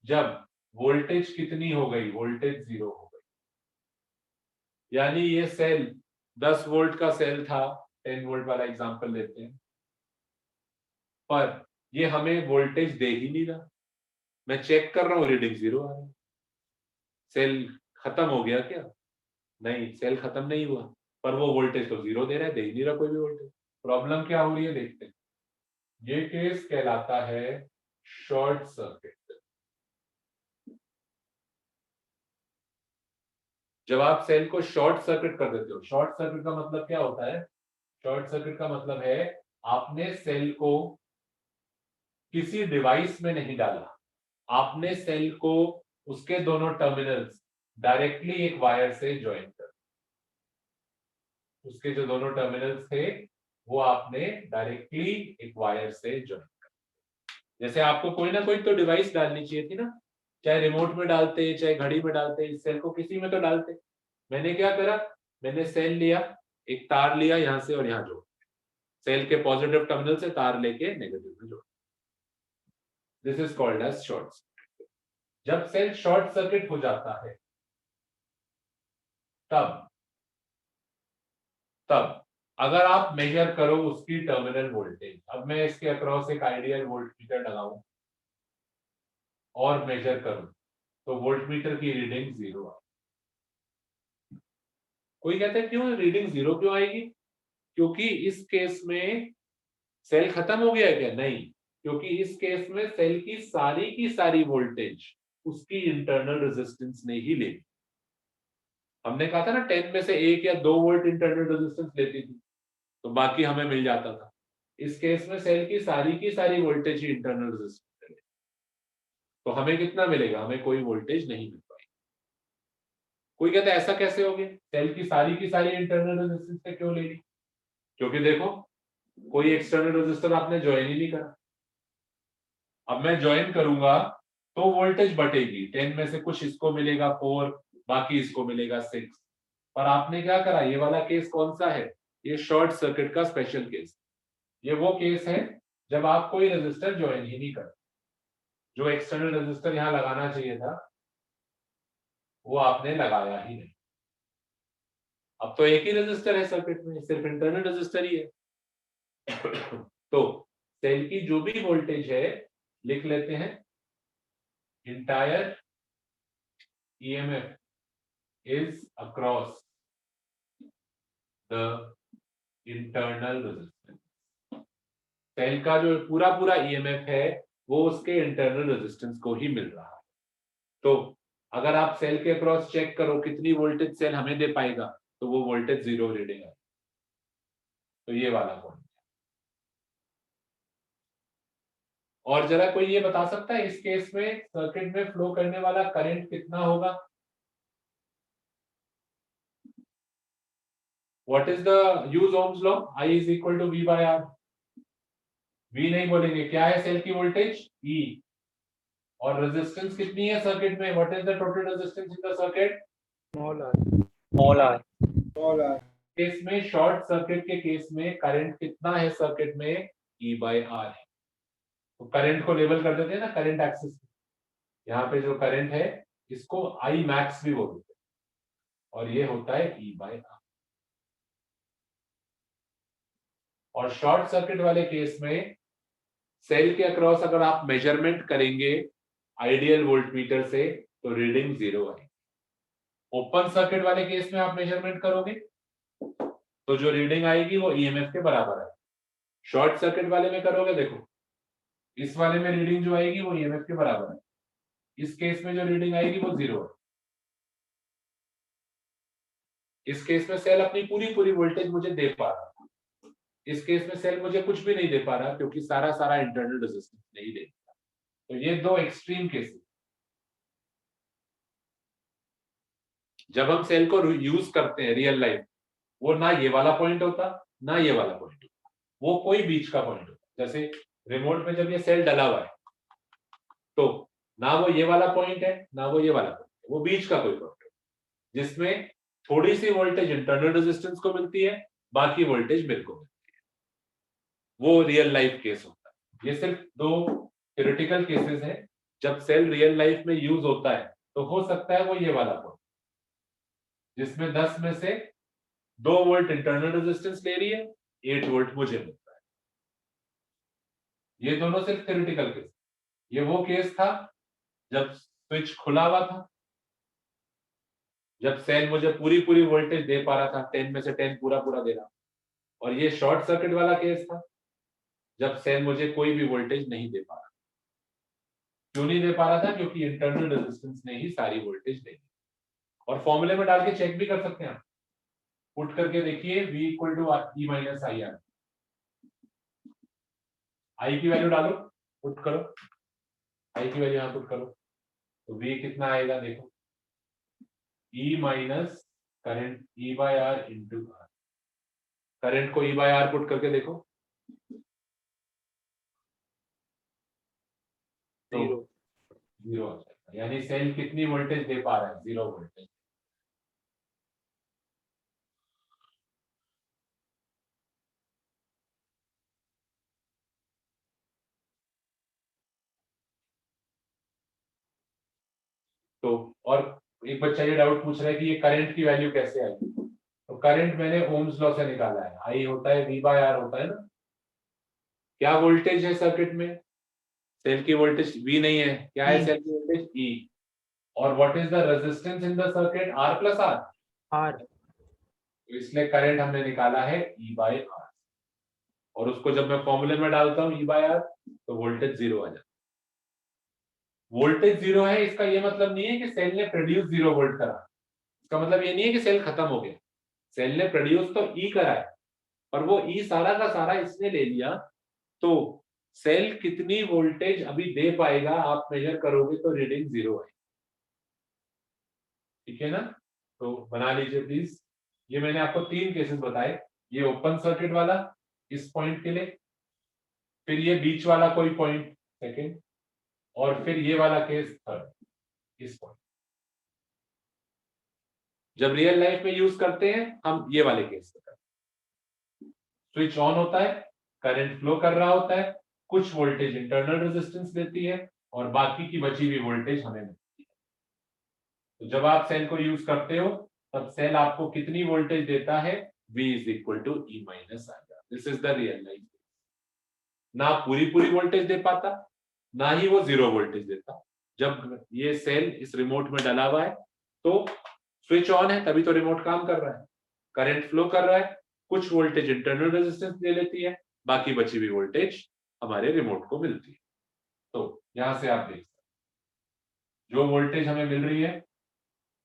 जब वोल्टेज कितनी हो गई, वोल्टेज 0 हो गई। यानी ये सेल 10 वोल्ट का सेल था, 10 वोल्ट वाला एग्जांपल लेते हैं, पर ये हमें वोल्टेज दे ही नहीं रहा। मैं चेक कर रहा हूँ रीडिंग 0 आ रही है। सेल खत्म हो गया क्या? नहीं, सेल खत्म नहीं हुआ, पर वो वोल्टेज तो 0 दे रहा है, दे ही नहीं रहा कोई भी वोल्टेज। प्रॉब्लम क्या हो रही है देखते हैं। ये केस कहलाता है शॉर्ट सर्किट। जब आप सेल को शॉर्ट सर्किट कर देते हो, शॉर्ट सर्किट का मतलब क्या होता है? शॉर्ट सर्किट का मतलब है आपने सेल को किसी डिवाइस में नहीं डाला, आपने सेल को उसके दोनों टर्मिनल्स डायरेक्टली एक वायर से ज्वाइन कर, उसके जो दोनों टर्मिनल्स थे वो आपने डायरेक्टली एक वायर से ज्वाइन कर। जैसे आपको कोई ना कोई तो डिवाइस डालनी चाहिए थी ना, चाहे रिमोट में डालते, चाहे घड़ी में डालते, इस सेल को किसी में तो डालते। मैंने क्या करा, मैंने सेल लिया, एक तार लिया यहाँ से और यहाँ जोड़, सेल के पॉजिटिव टर्मिनल से तार लेके नेगेटिव में जोड़। This is called as short circuit. जब सेल शॉर्ट सर्किट हो जाता है तब अगर आप मेजर करो उसकी टर्मिनल वोल्टेज, अब मैं इसके अक्रॉस एक आइडियल वोल्टमीटर लगाऊं और मेजर करूं तो वोल्टमीटर की रीडिंग 0 आएगी। कोई कहता है क्यों रीडिंग 0 क्यों आएगी? क्योंकि इस केस में सेल खत्म हो गया है क्या? नहीं, क्योंकि इस केस में सेल की सारी वोल्टेज उसकी इंटरनल रेजिस्टेंस ने ही ले। हमने कहा था ना 10 में से 1 या 2 वोल्ट इंटरनल रेजिस्टेंस लेती थी, तो बाकी हमें मिल जाता था। इस केस में सेल की सारी वोल्टेज ही इंटरनल रेजिस्टेंस है। तो हमें कितना मिलेगा, हमें कोई वोल्टेज नहीं मिल पाएगी। कोई कहता है ऐसा कैसे हो गया, सेल की सारी इंटरनल रेजिस्टेंस ने क्यों ले ली? क्योंकि देखो कोई एक्सटर्नल रेजिस्टर आपने ज्वाइन ही नहीं करा। अब मैं ज्वाइन करूंगा तो वोल्टेज बटेगी, 10 में से कुछ इसको मिलेगा 4, बाकी इसको मिलेगा 6। पर आपने क्या करा, ये वाला केस कौन सा है, ये शॉर्ट सर्किट का स्पेशल केस। ये वो केस है जब आप कोई रेजिस्टर ज्वाइन ही नहीं कर, जो एक्सटर्नल रेजिस्टर यहां लगाना चाहिए था वो आपने लगाया ही नहीं। अब तो एक ही रेजिस्टर है सर्किट में, सिर्फ इंटरनल रेजिस्टर ही है। तो सेल की जो भी वोल्टेज है लिख लेते हैं, entire EMF is across the internal resistance। सेल का जो पूरा EMF है वो उसके इंटरनल रेजिस्टेंस को ही मिल रहा है। तो अगर आप सेल के अक्रॉस चेक करो कितनी वोल्टेज सेल हमें दे पाएगा, तो वो वोल्टेज 0 रीडिंग है। तो ये वाला पॉइंट। और जरा कोई ये बता सकता है इस केस में सर्किट में फ्लो करने वाला करंट कितना होगा? What is the use Ohm's law? I is equal to V by R। V नहीं बोलेंगे, क्या है सेल की वोल्टेज E, और रेजिस्टेंस कितनी है सर्किट में? What is the total resistance in the circuit? Small R. small r, small R. Case में शॉर्ट सर्किट के केस में करंट कितना है सर्किट में? E by R है। तो करंट को लेबल कर देते हैं ना करंट एक्सिस। यहाँ पे जो करंट है इसको I max भी बोलते हैं, और ये होता है E by R। और शॉर्ट सर्किट वाले केस में सेल के अक्रॉस अगर आप मेजरमेंट करेंगे आइडियल वोल्टमीटर से तो रीडिंग 0 आएगी। ओपन सर्किट वाले केस में आप मेजरमेंट करोगे तो जो रीडिंग आएगी वो EMF के बराबर आएगी। शॉर्ट सर्किट वाले में करोगे, देखो इस वाले में रीडिंग जो आएगी वो EMF के बराबर है, इस केस में जो रीडिंग आएगी वो 0 है। इस केस में सेल अपनी पूरी वोल्टेज मुझे दे पा रहा, इस केस में सेल मुझे कुछ भी नहीं दे पा रहा क्योंकि सारा इंटरनल रेजिस्टेंस नहीं दे पा। तो ये दो एक्सट्रीम केसेस। जब हम सेल को यूज करते हैं रियल लाइफ, वो ना ये वाला पॉइंट होता ना ये वाला पॉइंट होता, वो कोई बीच का पॉइंट होता। जैसे रिमोट में जब ये सेल डला हुआ है तो ना वो ये वाला पॉइंट है ना वो ये वाला पॉइंट है, वो बीच का कोई पॉइंट है जिसमें थोड़ी सी वोल्टेज इंटरनल रेजिस्टेंस को मिलती है, बाकी वोल्टेज मेरे को मिलती है। वो रियल लाइफ केस होता है। ये सिर्फ दो थ्योरेटिकल केसेस हैं। जब सेल रियल लाइफ में यूज होता है तो हो सकता है वो ये वाला पॉइंट जिसमें 10 में से 2 वोल्ट इंटरनल रेजिस्टेंस ले रही है, 8 वोल्ट मुझे मिलता है। ये दोनों सिर्फ थ्योरेटिकल केस। ये वो केस था जब स्विच खुला हुआ था, जब सेल मुझे पूरी वोल्टेज दे पा रहा था, 10 में से 10 पूरा दे रहा। और ये शॉर्ट सर्किट वाला केस था जब सेल मुझे कोई भी वोल्टेज नहीं दे पा रहा। क्यों नहीं दे पा रहा था? क्योंकि इंटरनल रेजिस्टेंस ने ही सारी वोल्टेज दे दी। और फॉर्मूले में डाल के चेक भी कर सकते हैं आप, पुट करके देखिए V equal to E minus I R. I की वैल्यू डालो, पुट करो, आई की वैल्यू यहाँ पुट करो तो V कितना आएगा देखो, E minus current E by R into R. Current को E बाय आर पुट करके देखो तो 0 आ जाएगा। यानी सेल कितनी वोल्टेज दे पा रहा है? 0 वोल्टेज। तो और एक बच्चा ये डाउट पूछ रहा है कि ये करंट की वैल्यू कैसे आई? तो करंट मैंने ओम्स लॉ से निकाला है, आई होता है V बाय आर होता है ना। क्या वोल्टेज है सर्किट में? सेल की वोल्टेज V नहीं है, क्या है सेल की वोल्टेज? E। और what is the resistance in the circuit? R plus R। R. तो इसलिए करंट हमने निकाला है E बाय आर, और उसको जब मैं फॉर्मूले में डालता हूँ E बाय आर तो वोल्टेज 0 आ जाता है। वोल्टेज 0 है इसका ये मतलब नहीं है कि सेल ने प्रोड्यूस 0 वोल्ट करा। इसका मतलब ये नहीं है कि सेल खत्म हो गया। सेल ने प्रोड्यूस तो E करा है, पर वो E सारा का सारा इसने ले लिया तो सेल कितनी वोल्टेज अभी दे पाएगा, आप मेजर करोगे तो रीडिंग 0 है। ठीक है ना? तो बना लीजिए प्लीज। ये मैंने आपको 3 केसेस बताए, ये ओपन सर्किट वाला इस पॉइंट के लिए, फिर ये बीच वाला कोई पॉइंट सेकेंड, और फिर ये वाला केस थर्ड इस पॉइंट। जब रियल लाइफ में यूज करते हैं हम ये वाले केस में करते हैं। स्विच ऑन होता है, करंट फ्लो कर रहा होता है, कुछ वोल्टेज इंटरनल रेजिस्टेंस देती है और बाकी की बची हुई वोल्टेज हमें मिलती है। तो जब आप सेल को यूज करते हो तब सेल आपको कितनी वोल्टेज देता है, V is equal to E minus आएगा। This is the real life. ना पूरी वोल्टेज दे पाता, ना ही वो 0 वोल्टेज देता। जब ये सेल इस रिमोट में डला हुआ है तो स्विच ऑन है, तभी तो रिमोट काम कर रहा है, करंट फ्लो कर रहा है, कुछ वोल्टेज इंटरनल रेजिस्टेंस दे लेती है, बाकी बची हुई वोल्टेज हमारे रिमोट को मिलती है। तो यहां से आप देख सकते हैं जो वोल्टेज हमें मिल रही है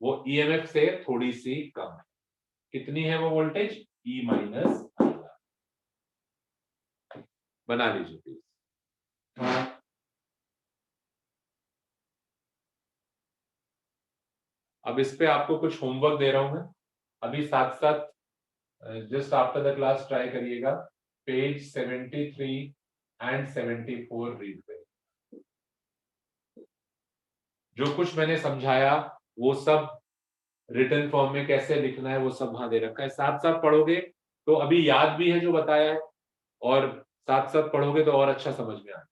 वो ईएमएफ से थोड़ी सी कम है। कितनी है वो वोल्टेज? E minus. बना लीजिए प्लीज। अब इस पे आपको कुछ होमवर्क दे रहा हूं मैं, अभी साथ साथ just after the class try करिएगा, पेज 73 एंड 74 रीड करिए। जो कुछ मैंने समझाया वो सब रिटन फॉर्म में कैसे लिखना है वो सब वहां दे रखा है। साथ साथ पढ़ोगे तो अभी याद भी है जो बताया है, और साथ साथ पढ़ोगे तो और अच्छा समझ में आएगा।